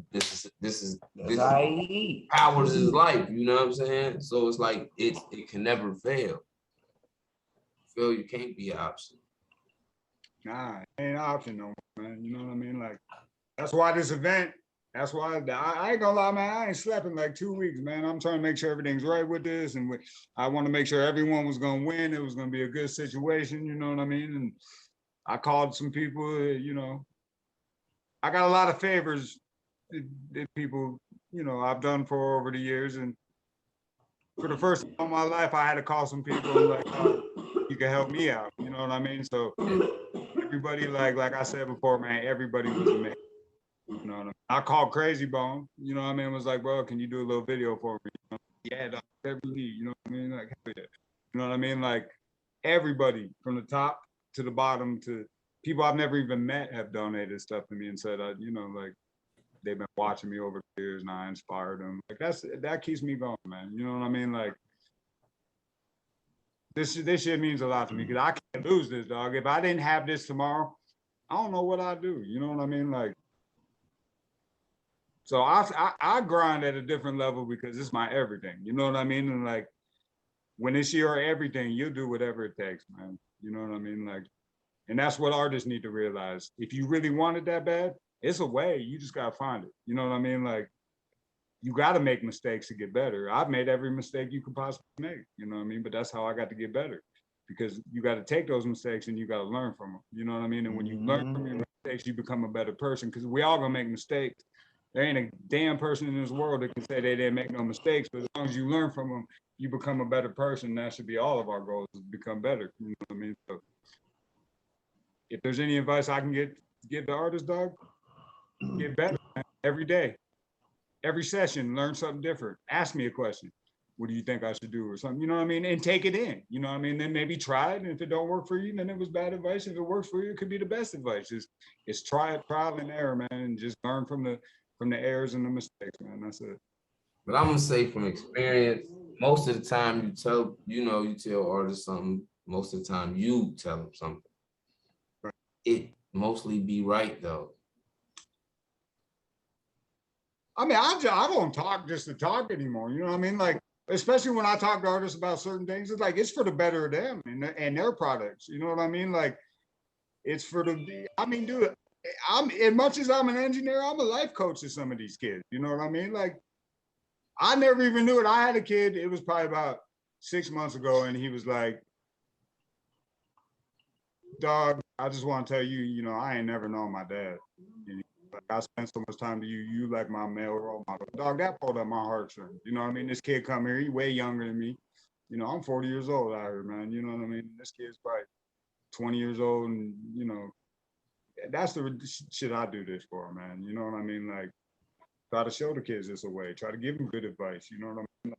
powers his life. You know what I'm saying? So it's like it can never fail. Failure can't be an option. Nah, it ain't an option no more, man. You know what I mean? Like, that's why this event. That's why I ain't gonna lie, man. I ain't slept in like 2 weeks, man. I'm trying to make sure everything's right with this, and I want to make sure everyone was gonna win. It was gonna be a good situation. You know what I mean? And I called some people. You know, I got a lot of favors that people, you know, I've done for over the years, and for the first time in my life, I had to call some people like, you can help me out. You know what I mean? So everybody, like I said before, man, everybody was amazing. You know what I mean? I called Crazy Bone, you know what I mean? Was like, bro, can you do a little video for me? You know? Yeah, dog, whatever you need, you know what I mean? Like, hell yeah. You know what I mean? Like, everybody from the top to the bottom to people I've never even met have donated stuff to me and said, you know, like, they've been watching me over the years and I inspired them. Like that keeps me going, man. You know what I mean? Like this shit means a lot to me because I can't lose this, dog. If I didn't have this tomorrow, I don't know what I'd do. You know what I mean? Like, so I grind at a different level because it's my everything. You know what I mean? And like, when it's your everything, you do whatever it takes, man. You know what I mean? Like, and that's what artists need to realize. If you really want it that bad, it's a way. You just gotta find it. You know what I mean? Like, you gotta make mistakes to get better. I've made every mistake you could possibly make. You know what I mean? But that's how I got to get better. Because you got to take those mistakes and you got to learn from them. You know what I mean? And when you learn from your mistakes, you become a better person. Because we all gonna make mistakes. There ain't a damn person in this world that can say they didn't make no mistakes. But as long as you learn from them, you become a better person. That should be all of our goals, is become better. You know what I mean? So if there's any advice I can give the artist, dog, get better, man. Every day, every session, learn something different. Ask me a question. What do you think I should do or something? You know what I mean? And take it in. You know what I mean? Then maybe try it. And if it don't work for you, then it was bad advice. If it works for you, it could be the best advice. It's trial and error, man, and just learn from the errors and the mistakes, man. That's it. But I'm gonna say from experience, most of the time you tell artists something, most of the time you tell them something. Right. It mostly be right though. I mean, I don't talk just to talk anymore. You know what I mean? Like, especially when I talk to artists about certain things, it's like, it's for the better of them and their products. You know what I mean? Like, it's for the, I mean, dude, as much as I'm an engineer, I'm a life coach to some of these kids. You know what I mean? Like, I never even knew it. I had a kid, it was probably about 6 months ago, and he was like, dog, I just want to tell you, you know, I ain't never known my dad. And like, I spent so much time to you. You like my male role model. Dog, that pulled up my heartstrings. You know what I mean? This kid come here, he way younger than me. You know, I'm 40 years old out here, man. You know what I mean? This kid's probably 20 years old, and, you know, that's the shit I do this for, man. You know what I mean? Like, try to show the kids this a way. Try to give them good advice. You know what I mean?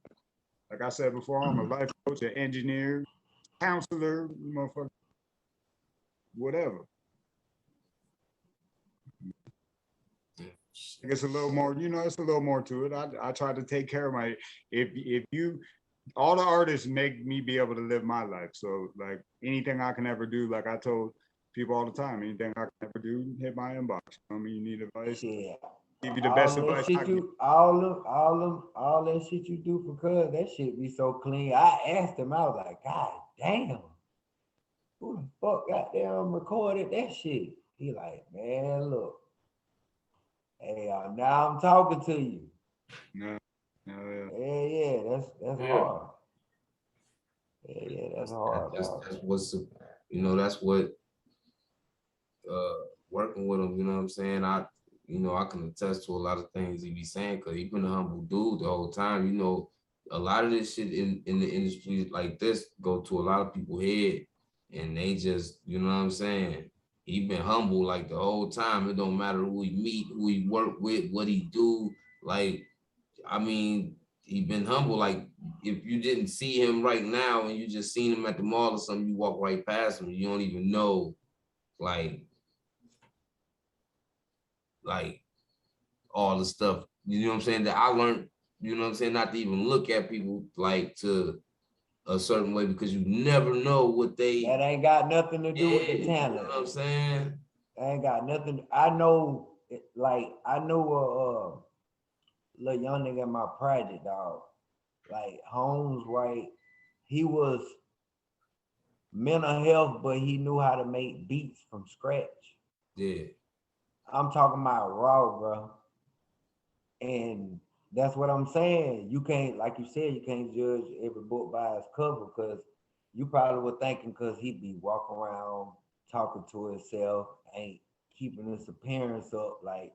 Like I said before, I'm a life coach, an engineer, counselor, motherfucker, whatever. It's a little more, you know, it's a little more to it. I try to take care of my, if you, all the artists make me be able to live my life. So like anything I can ever do, like I told people all the time, anything I can ever do, hit my inbox. You know what I mean? You need advice. Yeah. Give you the best advice. All that shit you do for cuz, that shit be so clean. I asked him, I was like, God damn, who the fuck goddamn recorded that shit? He like, man, look. Hey, now I'm talking to you. Yeah. That's hard. Yeah, that's hard. That's what's, you know, that's what working with him, you know what I'm saying? I can attest to a lot of things he be saying, because he been a humble dude the whole time. You know, a lot of this shit in the industry like this go to a lot of people's head, and they just, you know what I'm saying? He been humble like the whole time. It don't matter who he meet, who he work with, what he do. Like, I mean, he been humble. Like, if you didn't see him right now and you just seen him at the mall or something, you walk right past him, you don't even know, like all the stuff, you know what I'm saying, that I learned, you know what I'm saying, not to even look at people like to a certain way, because you never know what they. That ain't got nothing to do with the talent. You know what I'm saying? That ain't got nothing. I know a little young nigga in my project, dog. Like Holmes, right? He was mental health, but he knew how to make beats from scratch. Yeah. I'm talking about raw, bro. And that's what I'm saying. You can't, like you said, you can't judge every book by its cover, because you probably were thinking because he'd be walking around talking to himself, ain't keeping his appearance up. Like,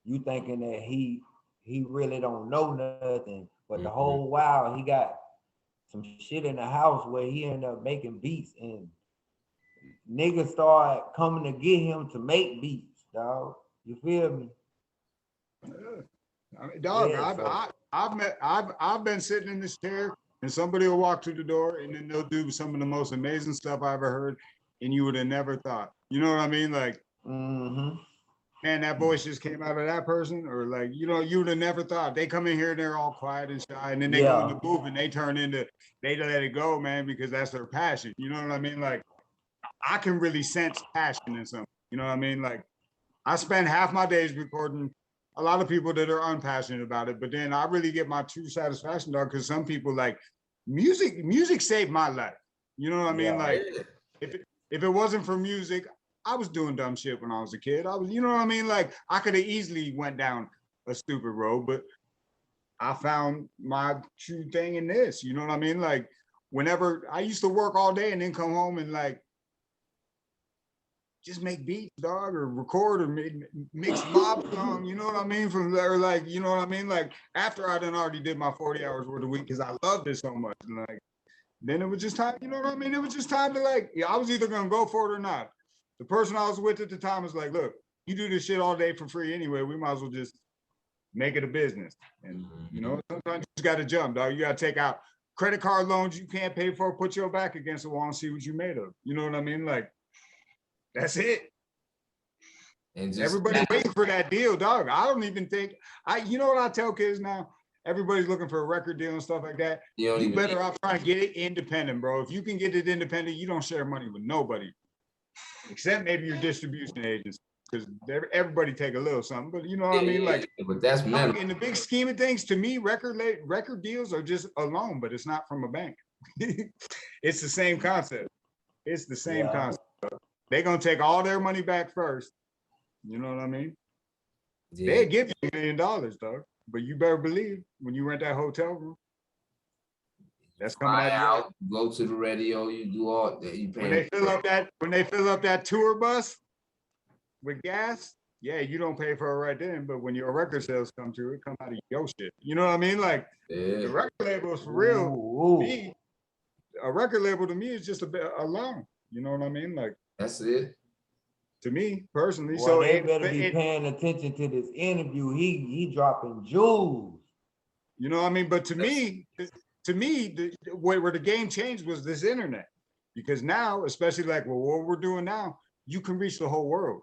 you thinking that he really don't know nothing, but the whole while he got some shit in the house where he ended up making beats, and niggas started coming to get him to make beats, dog. You feel me? Yeah. I mean, dog, yeah, I've been sitting in this chair, and somebody will walk through the door, and then they'll do some of the most amazing stuff I ever heard, and you would have never thought. You know what I mean? Like, man, that voice just came out of that person, or like, you know, you'd have never thought. They come in here and they're all quiet and shy, and then they go in the booth and they turn into, they let it go, man, because that's their passion. You know what I mean? Like, I can really sense passion in something. You know what I mean? Like, I spend half my days recording a lot of people that are unpassionate about it, but then I really get my true satisfaction, dog, because some people like music saved my life. You know what I mean? Like, if it wasn't for music, I was doing dumb shit when I was a kid. I was, you know what I mean? Like, I could have easily went down a stupid road, but I found my true thing in this. You know what I mean? Like, whenever I used to work all day and then come home and like just make beats, dog, or record, or mix mob song, you know what I mean? From there, like, you know what I mean? Like, after I done already did my 40 hours worth a week, because I loved it so much. And like, then it was just time, you know what I mean? It was just time to like, yeah, I was either gonna go for it or not. The person I was with at the time was like, look, you do this shit all day for free anyway, we might as well just make it a business. And you know, sometimes you just gotta jump, dog. You gotta take out credit card loans you can't pay for, put your back against the wall and see what you made of. You know what I mean? Like, that's it. And just everybody waiting for that deal, dog. I don't even think, you know what I tell kids now? Everybody's looking for a record deal and stuff like that. You better off trying to get it independent, bro. If you can get it independent, you don't share money with nobody, except maybe your distribution agents, because everybody take a little something. But you know what I mean? Like, but that's in the big scheme of things, to me, record deals are just a loan, but it's not from a bank. It's the same concept. It's the same concept. They're gonna take all their money back first. You know what I mean? They give you $1 million, dog. But you better believe when you rent that hotel room, that's coming out. Go to the radio, you do all that. You pay. When they fill up that tour bus with gas, yeah, you don't pay for it right then. But when your record sales come through, it come out of your shit. You know what I mean? Like, the record label is for real. Ooh. Me, a record label to me is just a loan. You know what I mean? Like, that's it. To me personally, well, so they better be paying attention to this interview. He dropping jewels. You know what I mean? But to me, where the game changed was this internet, because now, especially like what we're doing now, you can reach the whole world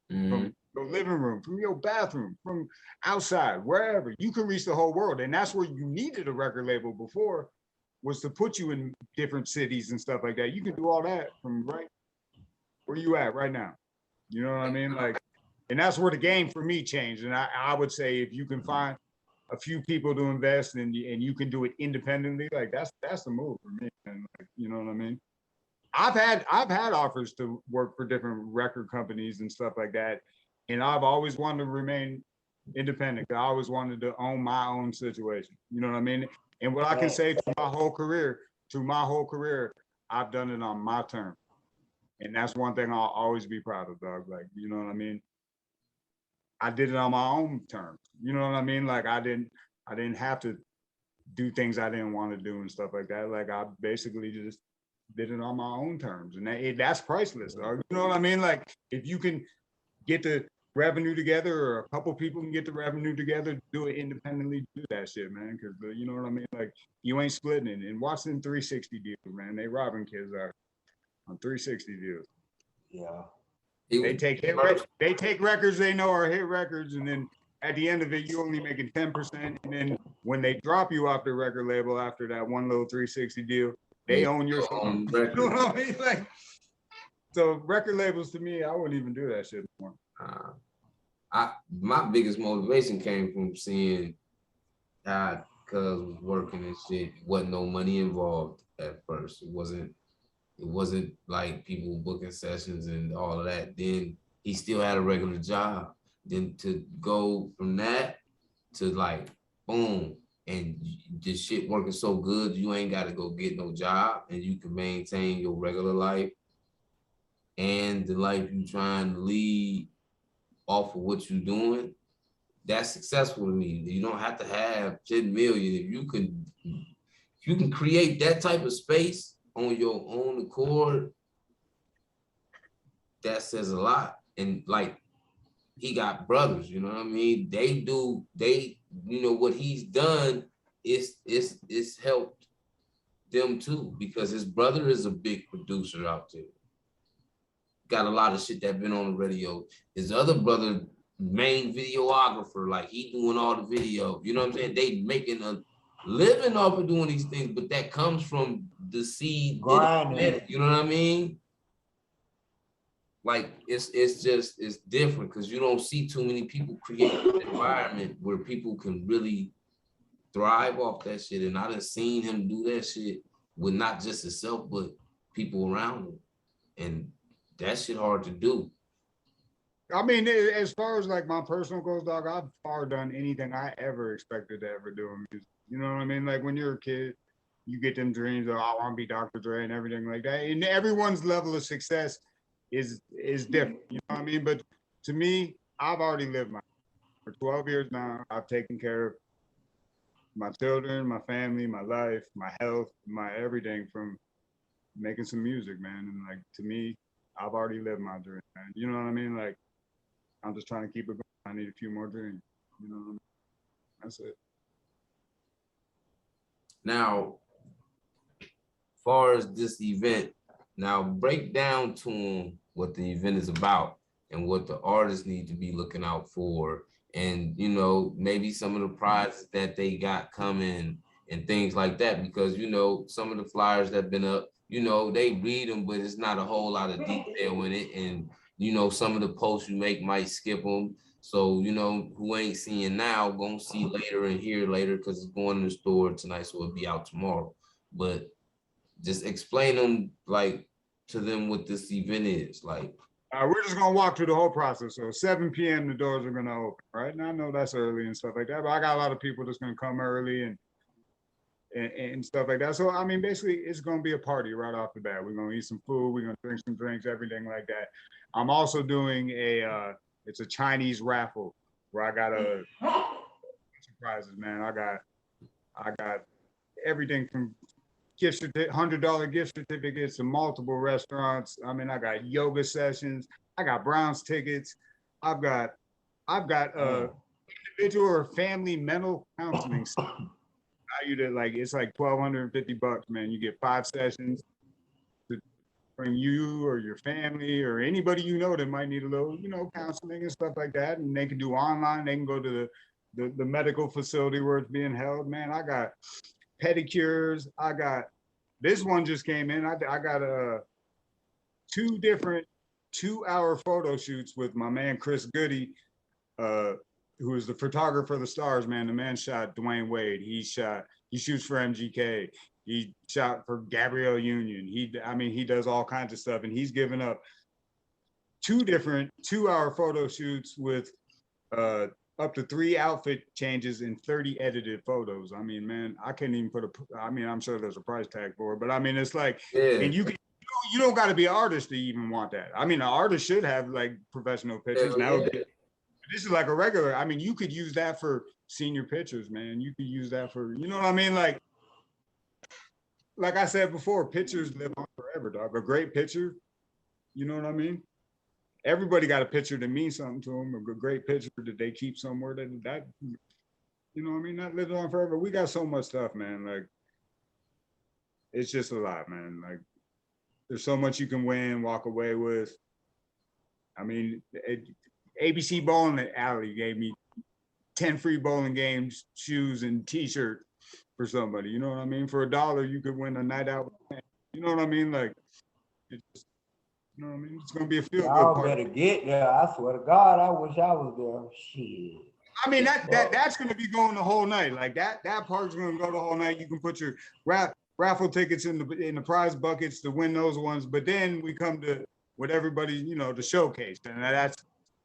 from your living room, from your bathroom, from outside, wherever. You can reach the whole world, and that's where you needed a record label before, was to put you in different cities and stuff like that. You can do all that from right where you at right now. You know what I mean? Like, and that's where the game for me changed. And I would say, if you can find a few people to invest in, and you can do it independently, like that's the move for me. And like, you know what I mean? I've had offers to work for different record companies and stuff like that, and I've always wanted to remain independent. I always wanted to own my own situation. You know what I mean? And what I can say to my whole career, I've done it on my terms. And that's one thing I'll always be proud of, dog. Like, you know what I mean? I did it on my own terms. You know what I mean? Like, I didn't have to do things I didn't want to do and stuff like that. Like, I basically just did it on my own terms. And that's priceless, dog. You know what I mean? Like, if you can get the revenue together, or a couple people can get the revenue together, do it independently, do that shit, man. Because, you know what I mean? Like, you ain't splitting it. And watch them 360 deals, man. They robbing kids out on 360 deals. Yeah. They take records they know are hit records, and then at the end of it, you only making 10%. And then when they drop you off the record label after that one little 360 deal, they own your song. You know what I mean? Like, so record labels, to me, I wouldn't even do that shit anymore. My biggest motivation came from seeing how cuz was working and shit. Wasn't no money involved at first. It wasn't like people booking sessions and all of that. Then he still had a regular job. Then to go from that to like, boom, and this shit working so good, you ain't got to go get no job, and you can maintain your regular life and the life you trying to lead off of what you're doing. That's successful to me. You don't have to have 10 million. If you can create that type of space on your own accord, that says a lot. And like, he got brothers, you know what I mean? You know, what he's done is helped them too, because his brother is a big producer out there. Got a lot of shit that been on the radio. His other brother main videographer, like he doing all the video. You know what I'm saying? They making a living off of doing these things, but that comes from the seed. Grinding. You know what I mean? Like it's different because you don't see too many people create an environment where people can really thrive off that shit. And I done seen him do that shit with not just himself, but people around him. And that shit hard to do. I mean, as far as like my personal goals, dog, I've far done anything I ever expected to ever do in music. You know what I mean? Like when you're a kid, you get them dreams of, I want to be Dr. Dre and everything like that. And everyone's level of success is different. You know what I mean? But to me, I've already lived my for 12 years now. I've taken care of my children, my family, my life, my health, my everything from making some music, man. And like to me, I've already lived my dream, man. You know what I mean? Like I'm just trying to keep it going. I need a few more dreams. You know what I mean? That's it. Now, far as this event, now break down to them what the event is about and what the artists need to be looking out for. And, you know, maybe some of the prizes that they got coming and things like that, because, you know, some of the flyers that have been up, you know, they read them, but it's not a whole lot of detail in it. And, you know, some of the posts you make might skip them. So, you know, who ain't seeing now, gonna see later and hear later because it's going to the store tonight, so it'll be out tomorrow. But just explain them, like, to them what this event is, like. We're just gonna walk through the whole process. So 7 p.m. the doors are gonna open, right? And I know that's early and stuff like that, but I got a lot of people that's gonna come early and stuff like that. So I mean, basically, it's gonna be a party right off the bat. We're gonna eat some food, we're gonna drink some drinks, everything like that. I'm also doing it's a Chinese raffle where I got a surprises, man. I got everything from $100 gift certificates to multiple restaurants. I mean, I got yoga sessions. I got Browns tickets. I've got individual or family mental counseling. Valued at like it's like $1,250, man. You get 5 sessions to bring you or your family or anybody you know that might need a little, you know, counseling and stuff like that. And they can do online. They can go to the medical facility where it's being held. Man, I got pedicures. I got this one just came in. I got 2 different 2-hour photo shoots with my man Chris Goody, who is the photographer of the stars, man. The man shot Dwayne Wade. He shoots for MGK. He shot for Gabrielle Union. He does all kinds of stuff, and he's given up 2 different 2-hour photo shoots with up to 3 outfit changes and 30 edited photos. I mean, man, I can't even I'm sure there's a price tag for it, but I mean, it's like, yeah. And you don't got to be an artist to even want that. I mean, an artist should have like professional pictures. Now, this is like a regular. I mean, you could use that for senior pictures, man. You could use that for, you know what I mean? Like I said before, pictures live on forever, dog. A great picture, you know what I mean? Everybody got a picture that means something to them, a great picture that they keep somewhere that you know what I mean, that lives on forever. We got so much stuff, man. Like, it's just a lot, man. Like, there's so much you can win, walk away with. I mean, ABC Bowling Alley gave me 10 free bowling games, shoes, and t-shirt for somebody. You know what I mean? For $1, you could win a night out. You know what I mean? Like, it's just, you know what I mean? It's gonna be a feel-good party. Y'all better get there. I swear to God, I wish I was there. Shit. I mean, that's gonna be going the whole night. Like that part's gonna go the whole night. You can put your raffle tickets in the prize buckets to win those ones. But then we come to what everybody, you know, the showcase, and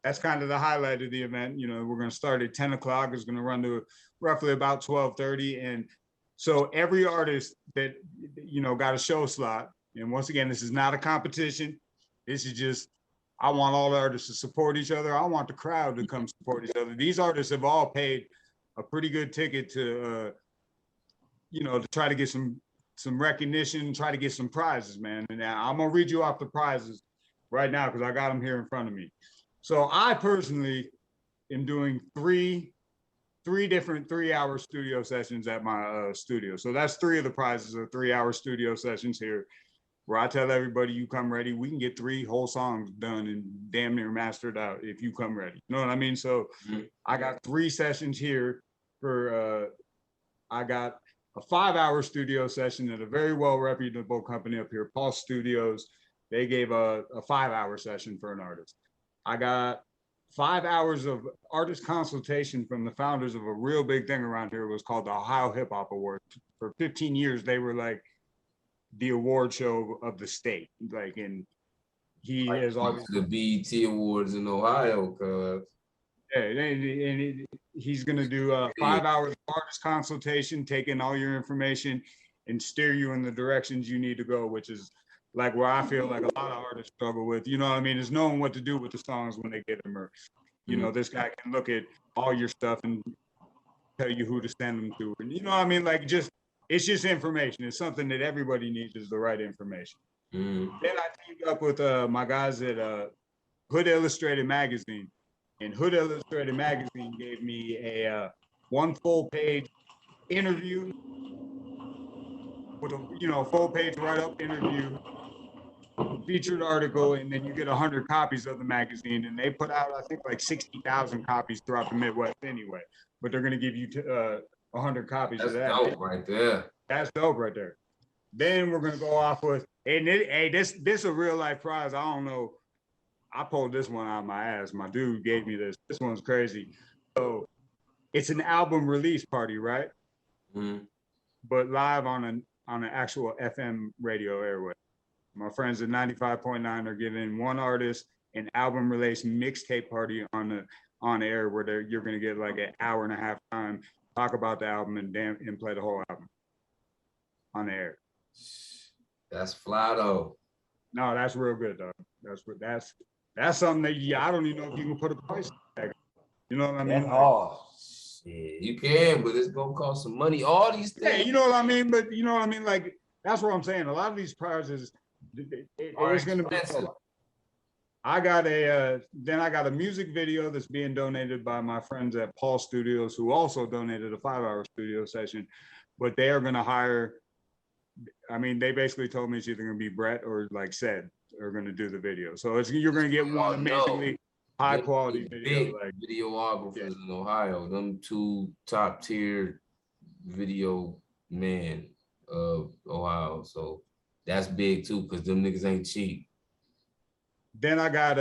that's kind of the highlight of the event. You know, we're gonna start at 10 o'clock. It's gonna run to roughly about 12:30, and so every artist that, you know, got a show slot. And once again, this is not a competition. This is just, I want all the artists to support each other. I want the crowd to come support each other. These artists have all paid a pretty good ticket to, you know, to try to get some recognition, try to get some prizes, man. And I'm gonna read you off the prizes right now because I got them here in front of me. So I personally am doing three different 3-hour studio sessions at my studio. So that's 3 of the prizes of 3-hour studio sessions here. where I tell everybody, you come ready, we can get 3 whole songs done and damn near mastered out if you come ready. You know what I mean? So I got 3 sessions here for, I got a 5-hour studio session at a very well reputable company up here, Pulse Studios. They gave a 5-hour session for an artist. I got 5 hours of artist consultation from the founders of a real big thing around here. It was called the Ohio Hip Hop Awards. For 15 years, they were like the award show of the state. Like, and he has always the BET Awards in Ohio, cuz. Yeah, and he's gonna do 5 hours of artist consultation, taking all your information and steer you in the directions you need to go, which is like where I feel like a lot of artists struggle with. You know what I mean? Is knowing what to do with the songs when they get immersed. You know, this guy can look at all your stuff and tell you who to send them to. And you know what I mean? Like, it's just information. It's something that everybody needs, is the right information. Then I teamed up with my guys at Hood Illustrated Magazine. And Hood Illustrated Magazine gave me a 1 full-page interview with a full-page write-up interview, featured article, and then you get 100 copies of the magazine. And they put out, I think, like 60,000 copies throughout the Midwest anyway. But they're going to give you 100 copies of that. That's dope right there. That's dope right there. Then we're going to go off with, and this is a real-life prize. I don't know. I pulled this one out of my ass. My dude gave me this. This one's crazy. So it's an album release party, right? But live on an actual FM radio airway. My friends at 95.9 are giving one artist an album release mixtape party on air where you're gonna get like an hour and a half time, talk about the album and play the whole album on the air. That's fly though. No, that's real good though. That's something that I don't even know if you can put a price tag. You know what I mean? That's hard. Shit, you can, but it's gonna cost some money. All these things. Yeah, you know what I mean? But you know what I mean? Like, that's what I'm saying. A lot of these prizes, it's gonna be. I got a music video that's being donated by my friends at Paul Studios, who also donated a 5-hour studio session, but they are gonna hire. I mean, they basically told me it's either gonna be Brett or like said are going to do the video. So you're going to get one amazingly high quality video. Like videographers in Ohio, them 2 top tier video men of Ohio. So that's big too, because them niggas ain't cheap. Then I got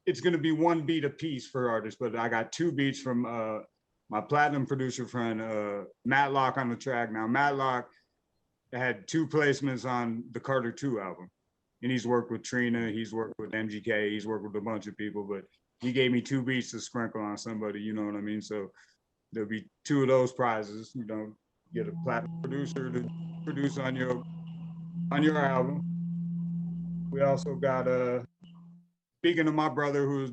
it's going to be 1 beat a piece for artists, but I got 2 beats from my platinum producer friend, Matlock on the track. Now, Matlock had 2 placements on the Carter 2 album. And he's worked with Trina, he's worked with MGK, he's worked with a bunch of people, but he gave me 2 beats to sprinkle on somebody, you know what I mean? So there'll be 2 of those prizes. You know, get a platinum producer to produce on your album. We also got speaking of my brother, who's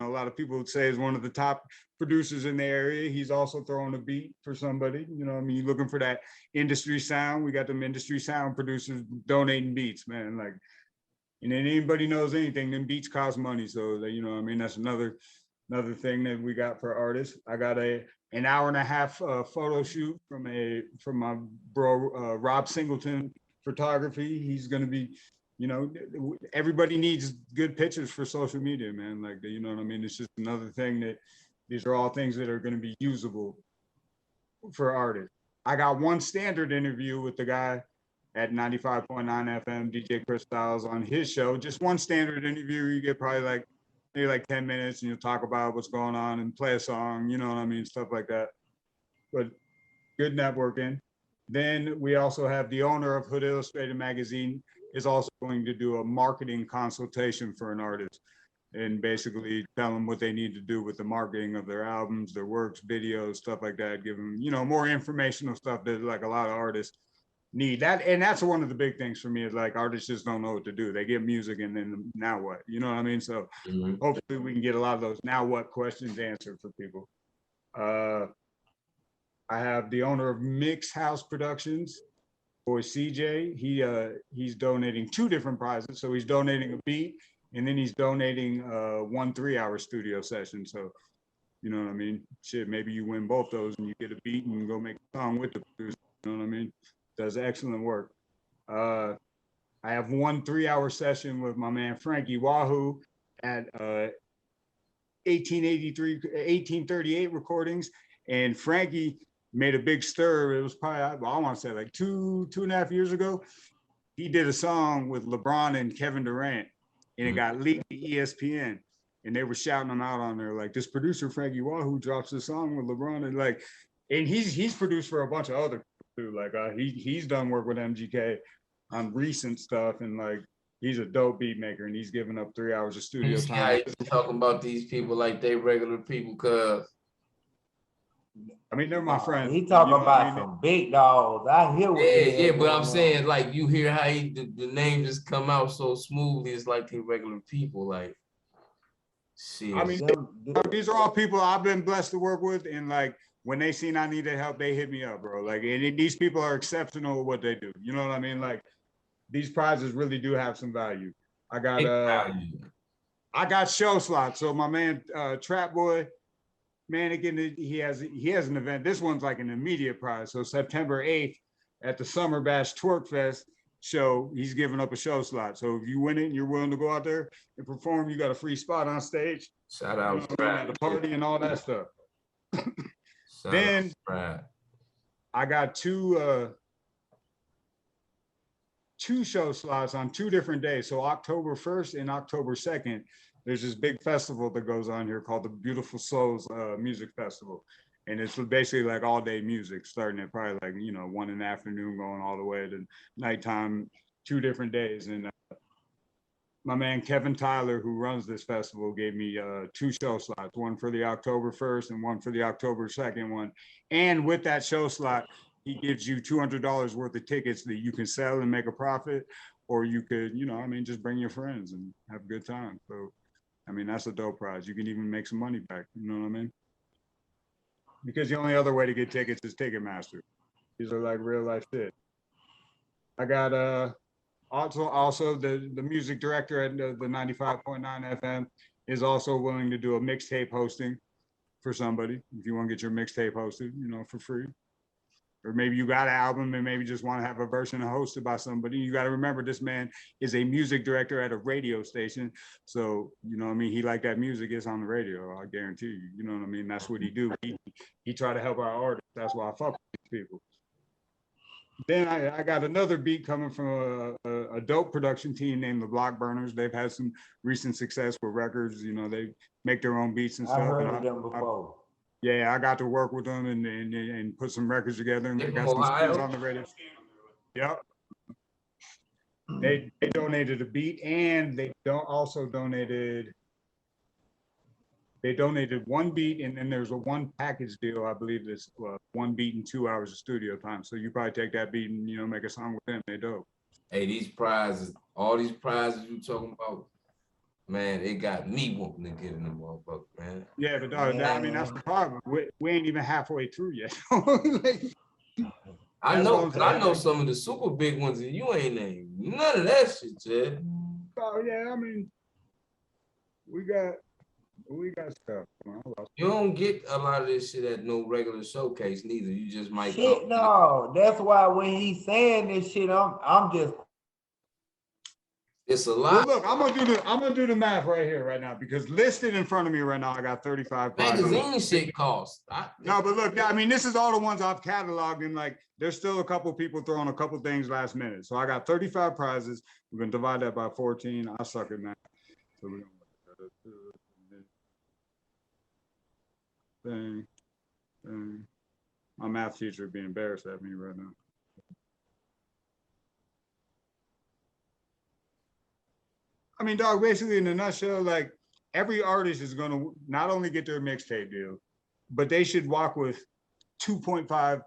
a lot of people would say is one of the top producers in the area. He's also throwing a beat for somebody. You know what I mean? You're looking for that industry sound. We got them industry sound producers donating beats, man. Like, and then anybody knows anything, then beats cost money. So, you know what I mean? That's another thing that we got for artists. I got an hour and a half photo shoot from my bro, Rob Singleton Photography. He's going to be, you know, everybody needs good pictures for social media, man. Like, you know what I mean? It's just another thing that these are all things that are going to be usable for artists. I got 1 standard interview with the guy at 95.9 FM, DJ Chris Styles, on his show. Just 1 standard interview. You get probably maybe like 10 minutes and you'll talk about what's going on and play a song, you know what I mean? Stuff like that. But good networking. Then we also have the owner of Hood Illustrated Magazine is also going to do a marketing consultation for an artist and basically tell them what they need to do with the marketing of their albums, their works, videos, stuff like that. Give them, you know, more informational stuff that like a lot of artists need. That, and that's one of the big things for me, is like artists just don't know what to do. They get music and then now what? You know what I mean? So hopefully we can get a lot of those now what questions answered for people. I have the owner of Mix House Productions, boy CJ. He's donating 2 different prizes. So he's donating a beat, and then he's donating 1 3-hour studio session. So, you know what I mean? Shit, maybe you win both those and you get a beat and go make a song with the producer. You know what I mean? Does excellent work. I have one 3-hour session with my man Frankie Wahoo at 1838 recordings, and Frankie made a big stir. It was probably, I want to say like two and a half years ago. He did a song with LeBron and Kevin Durant, and it got leaked to ESPN, and they were shouting him out on there like, this producer Frankie Wahoo drops a song with LeBron, and like, and he's produced for a bunch of other people too. Like he's done work with MGK on recent stuff, and like he's a dope beat maker, and he's given up 3 hours of studio time. Yeah, he's talking about these people like they regular people, cuz. I mean, they're my friends. He talking about some big dogs. I hear what yeah, but I'm saying, like, you hear how the name just come out so smoothly. It's like they regular people, like, shit. I mean, these are all people I've been blessed to work with, and like when they seen I needed help, they hit me up, bro. Like, and these people are exceptional at what they do. You know what I mean? Like, these prizes really do have some value. I got show slots. So my man Trap Boy, man, again, he has an event. This one's like an immediate prize. So September 8th at the Summer Bash Twerk Fest show, he's giving up a show slot. So if you win it and you're willing to go out there and perform, you got a free spot on stage. Shout out at the party and all that stuff. Then I got two show slots on 2 different days. So October 1st and October 2nd, there's this big festival that goes on here called the Beautiful Souls Music Festival. And it's basically like all day music, starting at probably like, 1 in the afternoon, going all the way to nighttime, 2 different days. And my man, Kevin Tyler, who runs this festival, gave me 2 show slots, one for the October 1st and one for the October 2nd one. And with that show slot, he gives you $200 worth of tickets that you can sell and make a profit, or you could, just bring your friends and have a good time. So, I mean, that's a dope prize. You can even make some money back, you know what I mean? Because the only other way to get tickets is Ticketmaster. These are like real life shit. I got also the music director at the 95.9 FM is also willing to do a mixtape hosting for somebody if you want to get your mixtape hosted, for free. Or maybe you got an album and maybe just want to have a version hosted by somebody. You got to remember, this man is a music director at a radio station. So, he like that music is on the radio, I guarantee you. You know what I mean? That's what he do. He try to help our artists. That's why I fuck with these people. Then I got another beat coming from a dope production team named the Block Burners. They've had some recent success with records. They make their own beats and stuff. I've heard of them before. Yeah, I got to work with them and put some records together, and they got some skills on the radio. Yep. They donated a beat, and they donated 1 beat, and then there's a 1 package deal. I believe it's 1 beat and 2 hours of studio time. So you probably take that beat and make a song with them. They dope. Hey, these prizes, all these prizes you talking about, man, it got me wanting to get in the motherfucker, man. Yeah, but dog, that's the problem. We ain't even halfway through yet. I know some of the super big ones, and you ain't named none of that shit, Jed. Oh yeah, I mean, we got stuff. You don't get a lot of this shit at no regular showcase neither. You just might. Shit, no. That's why when he's saying this shit, I'm just. It's a lot. Well, look, I'm gonna do the math right here, right now, because listed in front of me right now, I got 35. Magazine shit costs. No, but look, I mean, this is all the ones I've cataloged, and like, there's still a couple people throwing a couple things last minute. So I got 35 prizes. We're gonna divide that by 14. I suck at math. So we're gonna my math teacher would be embarrassed at me right now. I mean, dog, basically in a nutshell, like, every artist is going to not only get their mixtape deal, but they should walk with 2.5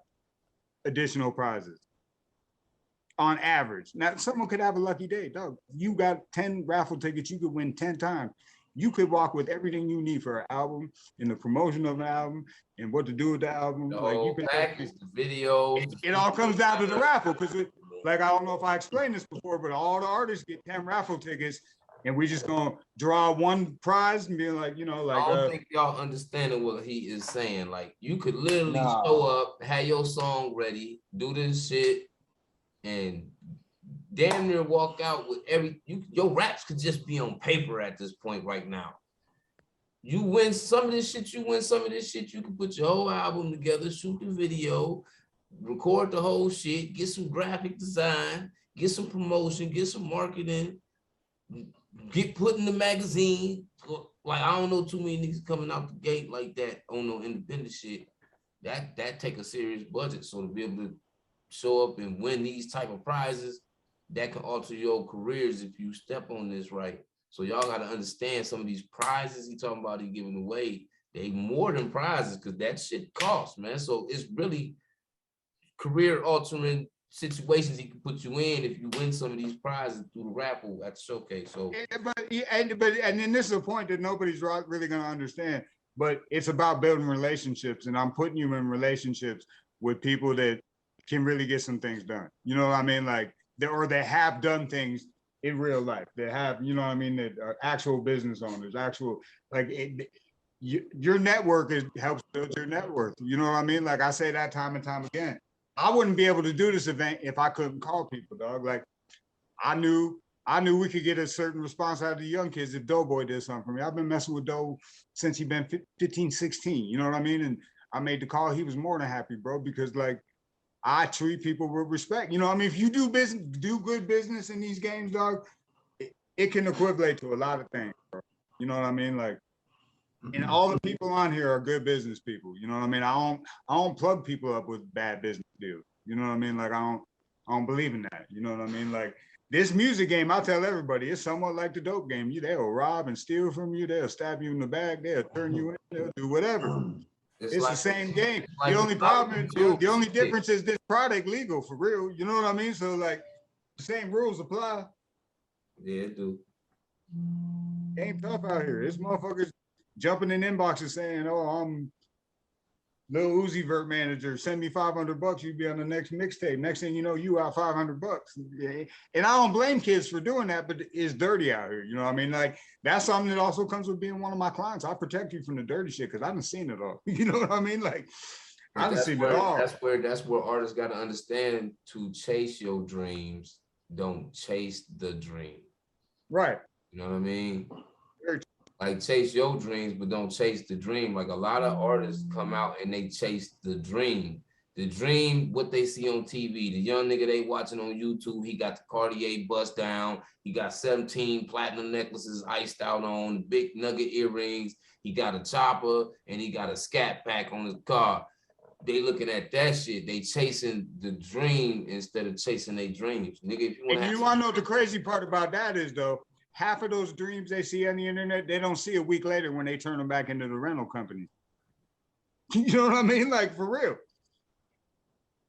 additional prizes on average. Now, someone could have a lucky day, dog. You got 10 raffle tickets, you could win 10 times. You could walk with everything you need for an album, and the promotion of an album, and what to do with the album. The like, whole package, the videos. It all comes down to the raffle, because like, I don't know if I explained this before, but all the artists get 10 raffle tickets, and we just gonna draw 1 prize and be like, I don't think y'all understanding what he is saying. Like, you could literally show up, have your song ready, do this shit, and damn near walk out with your raps could just be on paper at this point right now. You win some of this shit, you can put your whole album together, shoot the video, record the whole shit, get some graphic design, get some promotion, get some marketing, get put in the magazine. Like, I don't know too many niggas coming out the gate like that on no independent shit. That take a serious budget. So to be able to show up and win these type of prizes, that can alter your careers if you step on this right. So y'all got to understand some of these prizes he talking about he giving away, they more than prizes because that shit costs, man. So it's really career altering situations he can put you in if you win some of these prizes through the raffle at the showcase. So, and then this is a point that nobody's really going to understand. But it's about building relationships, and I'm putting you in relationships with people that can really get some things done. You know what I mean? Like, they have done things in real life. They have, you know what I mean, that are actual business owners, your network helps build your net worth. You know what I mean? Like I say that time and time again. I wouldn't be able to do this event if I couldn't call people, dog. Like I knew we could get a certain response out of the young kids if Doughboy did something for me. I've been messing with Doe since he been 15, 16. You know what I mean? And I made the call. He was more than happy, bro, because like I treat people with respect. You know what I mean? If you do good business in these games, dog, it can equivalent to a lot of things, bro. You know what I mean? Like, and all the people on here are good business people. You know what I mean? I don't plug people up with bad business deals. You know what I mean? Like I don't believe in that. You know what I mean? Like this music game, I tell everybody, it's somewhat like the dope game. They'll rob and steal from you. They'll stab you in the back. They'll turn you in. They'll do whatever. It's like, the same game. Like the only problem, the only difference is this product legal for real. You know what I mean? So like the same rules apply. Yeah, it do. Ain't tough out here. It's motherfuckers jumping in inboxes saying, "Oh, I'm Lil Uzi Vert manager. Send me $500. You'd be on the next mixtape." Next thing you know, you out $500. And I don't blame kids for doing that, but it's dirty out here. You know what I mean? Like that's something that also comes with being one of my clients. I protect you from the dirty shit because I done seen it all. You know what I mean? Like I done seen it all. That's where artists got to understand to chase your dreams. Don't chase the dream. Right. You know what I mean? Like chase your dreams, but don't chase the dream. Like a lot of artists come out and they chase the dream. The dream, what they see on TV. The young nigga they watching on YouTube, he got the Cartier bust down. He got 17 platinum necklaces iced out on, big nugget earrings. He got a chopper and he got a scat pack on his car. They looking at that shit. They chasing the dream instead of chasing their dreams. Nigga, if you want to know what the crazy part about that is though, half of those dreams they see on the internet, they don't see a week later when they turn them back into the rental company. You know what I mean? Like for real.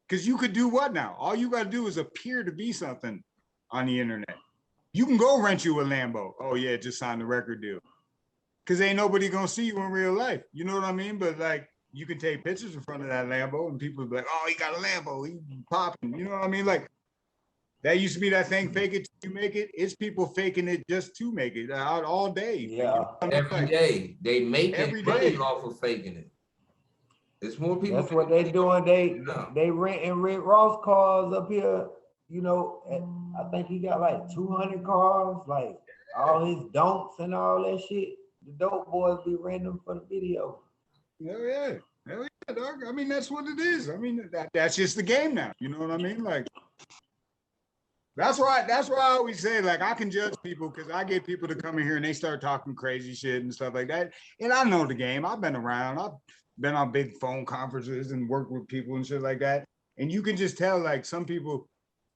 Because you could do what now? All you got to do is appear to be something on the internet. You can go rent you a Lambo. Oh yeah, just sign the record deal. Because ain't nobody going to see you in real life. You know what I mean? But like, you can take pictures in front of that Lambo and people will be like, oh, he got a Lambo, he popping. You know what I mean? Like, that used to be that thing, fake it till you make it. It's people faking it just to make it out all day. Yeah. Every day. They make it money off of faking it. It's more people. That's what they doing. They renting Rick Ross cars up here, you know, and I think he got like 200 cars, like all his donks and all that shit. The dope boys be renting them for the video. Hell yeah, dog. I mean, that's what it is. I mean, that's just the game now. You know what I mean? Like, that's why I always say, like, I can judge people because I get people to come in here and they start talking crazy shit and stuff like that. And I know the game. I've been around. I've been on big phone conferences and worked with people and shit like that. And you can just tell, like, some people,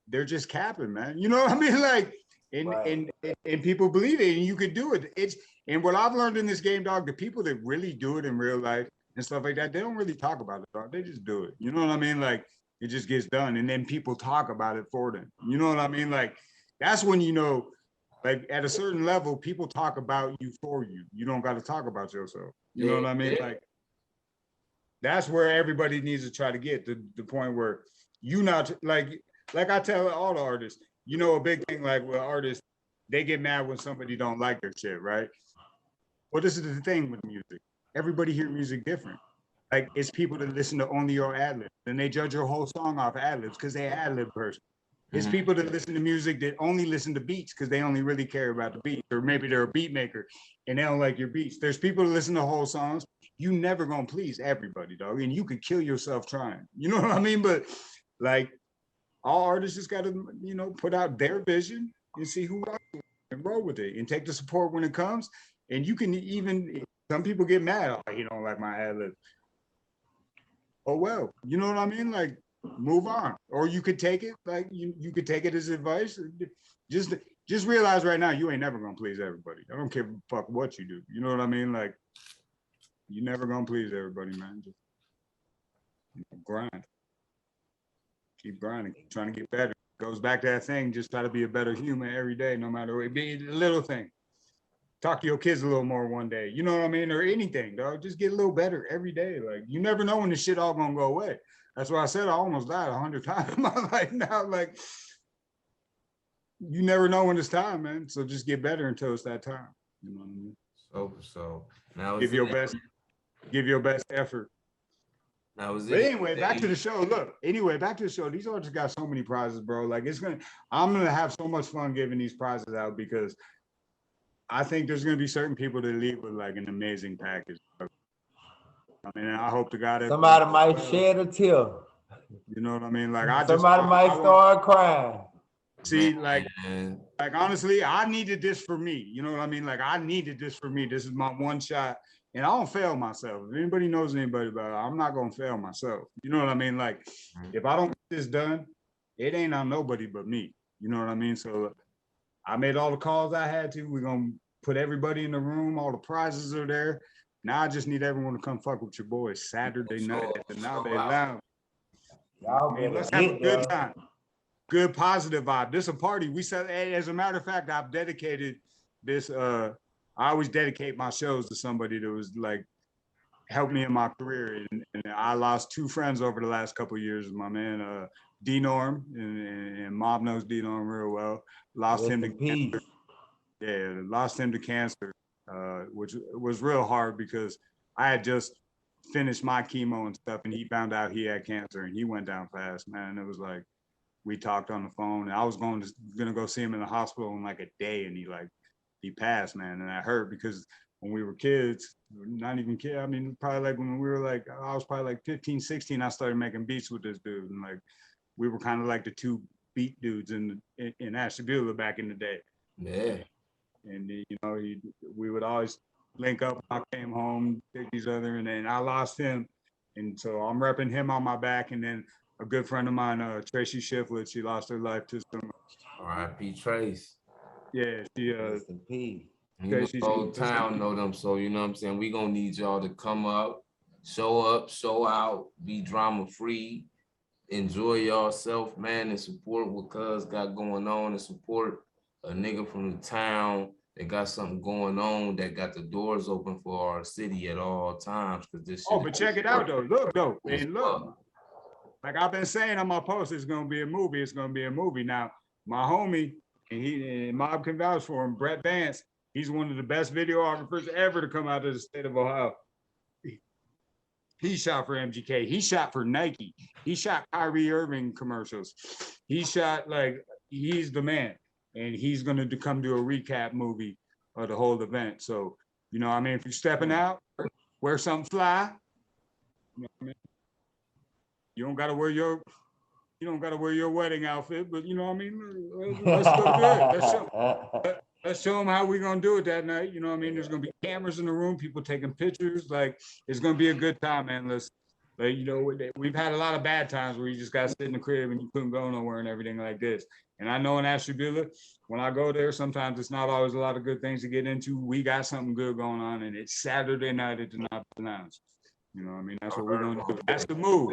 they're just capping, man. You know what I mean? Like, and people believe it, and you could do it. And what I've learned in this game, dog, the people that really do it in real life and stuff like that, they don't really talk about it, dog. They just do it. You know what I mean? Like, it just gets done, and then people talk about it for them. You know what I mean? Like, that's when you know, like, at a certain level, people talk about you for you. You don't got to talk about yourself. You know what I mean? Like, that's where everybody needs to try to get to the point where you not, like I tell all the artists, you know, a big thing, like with artists, they get mad when somebody don't like their shit, right? Well, this is the thing with music. Everybody hear music different. Like, it's people that listen to only your ad libs, and they judge your whole song off ad libs because they ad lib person. It's people that listen to music that only listen to beats because they only really care about the beats, or maybe they're a beat maker and they don't like your beats. There's people that listen to whole songs. You never gonna please everybody, dog, and you could kill yourself trying. You know what I mean? But like, all artists just gotta, you know, put out their vision and see who rocks with it and roll with it and take the support when it comes. And you can even, some people get mad, oh, you don't like my ad lib. Oh well, you know what I mean? Like, move on. Or you could take it, like you could take it as advice. Just realize right now you ain't never gonna please everybody. I don't care fuck what you do. You know what I mean? Like, you never gonna please everybody, man. Just, you know, grind. Keep grinding, keep trying to get better. Goes back to that thing, just try to be a better human every day, no matter what. Be a little thing. Talk to your kids a little more one day. You know what I mean? Or anything, dog. Just get a little better every day. Like, you never know when this shit all gonna go away. That's why I said I almost died 100 times in my life now. Like, you never know when it's time, man. So just get better until it's that time. You know what I mean? So now give your best effort. Now is But anyway, back to the show. Look, anyway, back to the show. These artists got so many prizes, bro. Like, I'm gonna have so much fun giving these prizes out because I think there's gonna be certain people that leave with like an amazing package. I mean, I hope to God somebody might shed a tear. You know what I mean? Like, somebody might start crying. See, like honestly, I needed this for me. You know what I mean? Like, I needed this for me. This is my one shot, and I don't fail myself. If anybody knows anybody about it, I'm not gonna fail myself. You know what I mean? Like, if I don't get this done, it ain't on nobody but me. You know what I mean? So I made all the calls I had to. We're gonna put everybody in the room. All the prizes are there. Now I just need everyone to come fuck with your boys Saturday night at the Nave Lounge. Let's have a good time. Good positive vibe. This is a party. We said, as a matter of fact, I've dedicated this. I always dedicate my shows to somebody that was like helped me in my career. And I lost 2 friends over the last couple of years. My man D Norm, and Mob knows D Norm real well. Lost him to cancer. Yeah, lost him to cancer. Which was real hard because I had just finished my chemo and stuff, and he found out he had cancer, and he went down fast, man. It was like, we talked on the phone, and I was gonna go see him in the hospital in like a day, and he passed, man. And I hurt because when we were kids, not even kids, I mean, probably like when we were like, I was probably like 15, 16, I started making beats with this dude, and like, we were kind of like the 2 beat dudes in Ashtabula back in the day. Yeah. And you know, we would always link up. I came home, take each other, and then I lost him, and so I'm repping him on my back. And then a good friend of mine, Tracy Shiflett, she lost her life to some. R.I.P. Trace. Yeah, she. Rest in peace. The whole town know them, so you know what I'm saying. We gonna need y'all to come up, show out, be drama free, enjoy yourself, man, and support what Cuz got going on, and support a nigga from the town that got something going on, that got the doors open for our city at all times. Cause this. Oh, but check it out though. Look though, and look. Like I've been saying on my post, it's gonna be a movie. It's gonna be a movie. Now, my homie, and Mob can vouch for him, Brett Vance. He's one of the best videographers ever to come out of the state of Ohio. He shot for MGK. He shot for Nike. He shot Kyrie Irving commercials. He shot he's the man. And he's going to come do a recap movie of the whole event. So, you know what I mean? If you're stepping out, wear something fly. You know what I mean? You don't got to wear your wedding outfit, but you know what I mean? Let's go good. Let's show them how we're going to do it that night. You know what I mean? There's going to be cameras in the room, people taking pictures. Like, it's going to be a good time, man. You know, we've had a lot of bad times where you just got to sit in the crib and you couldn't go nowhere and everything like this. And I know in Ashtabula, when I go there, sometimes it's not always a lot of good things to get into. We got something good going on, and it's Saturday night at the Nave Lounge. You know what I mean? That's what we're going to do. That's the move.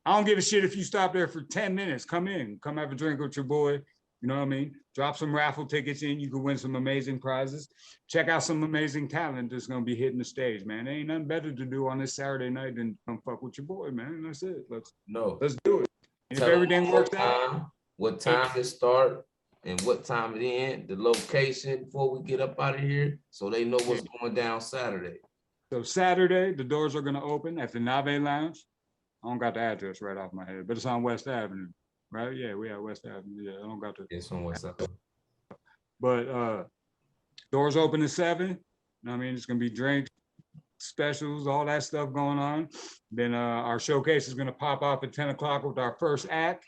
I don't give a shit if you stop there for 10 minutes. Come in. Come have a drink with your boy. You know what I mean? Drop some raffle tickets in. You can win some amazing prizes. Check out some amazing talent that's going to be hitting the stage, man. There ain't nothing better to do on this Saturday night than come fuck with your boy, man. That's it. Let's do it. And if everything works out. What time it start and what time it end, the location before we get up out of here, so they know what's going down Saturday. So Saturday, the doors are going to open at the Nave Lounge. I don't got the address right off my head, but it's on West Avenue. right? Yeah, we at West Avenue. Yeah, I don't got to. It's on West Avenue. But doors open at 7. I mean, it's gonna be drinks, specials, all that stuff going on. Then our showcase is gonna pop off at 10 o'clock with our first act.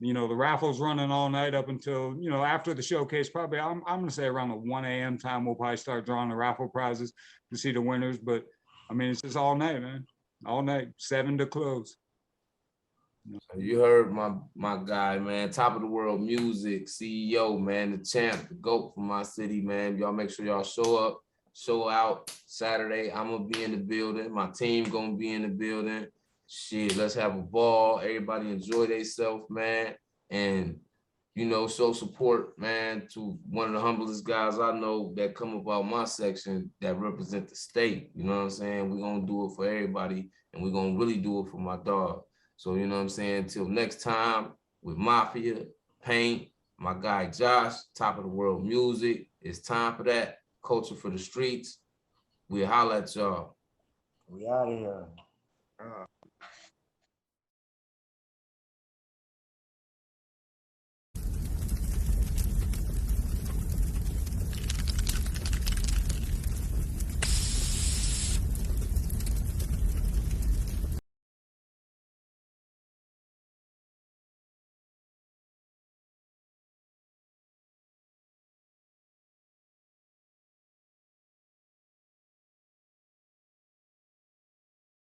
You know, the raffle's running all night up until, you know, after the showcase, probably I'm gonna say around the 1 a.m. time, we'll probably start drawing the raffle prizes to see the winners. But I mean, it's just all night, man. All night, 7 to close. You heard my guy, man. Top of the world music, CEO, man, the champ, the GOAT from my city, man. Y'all make sure y'all show up, show out Saturday. I'm gonna be in the building. My team gonna be in the building. Shit, let's have a ball. Everybody enjoy themselves, man. And you know, show support, man, to one of the humblest guys I know that come about my section that represent the state. You know what I'm saying? We're gonna do it for everybody, and we're gonna really do it for my dog. So, you know what I'm saying? Till next time with Mafia, Paint, my guy Josh, Top of the World Music. It's time for that. Culture for the streets. We'll holler at y'all. We out of here.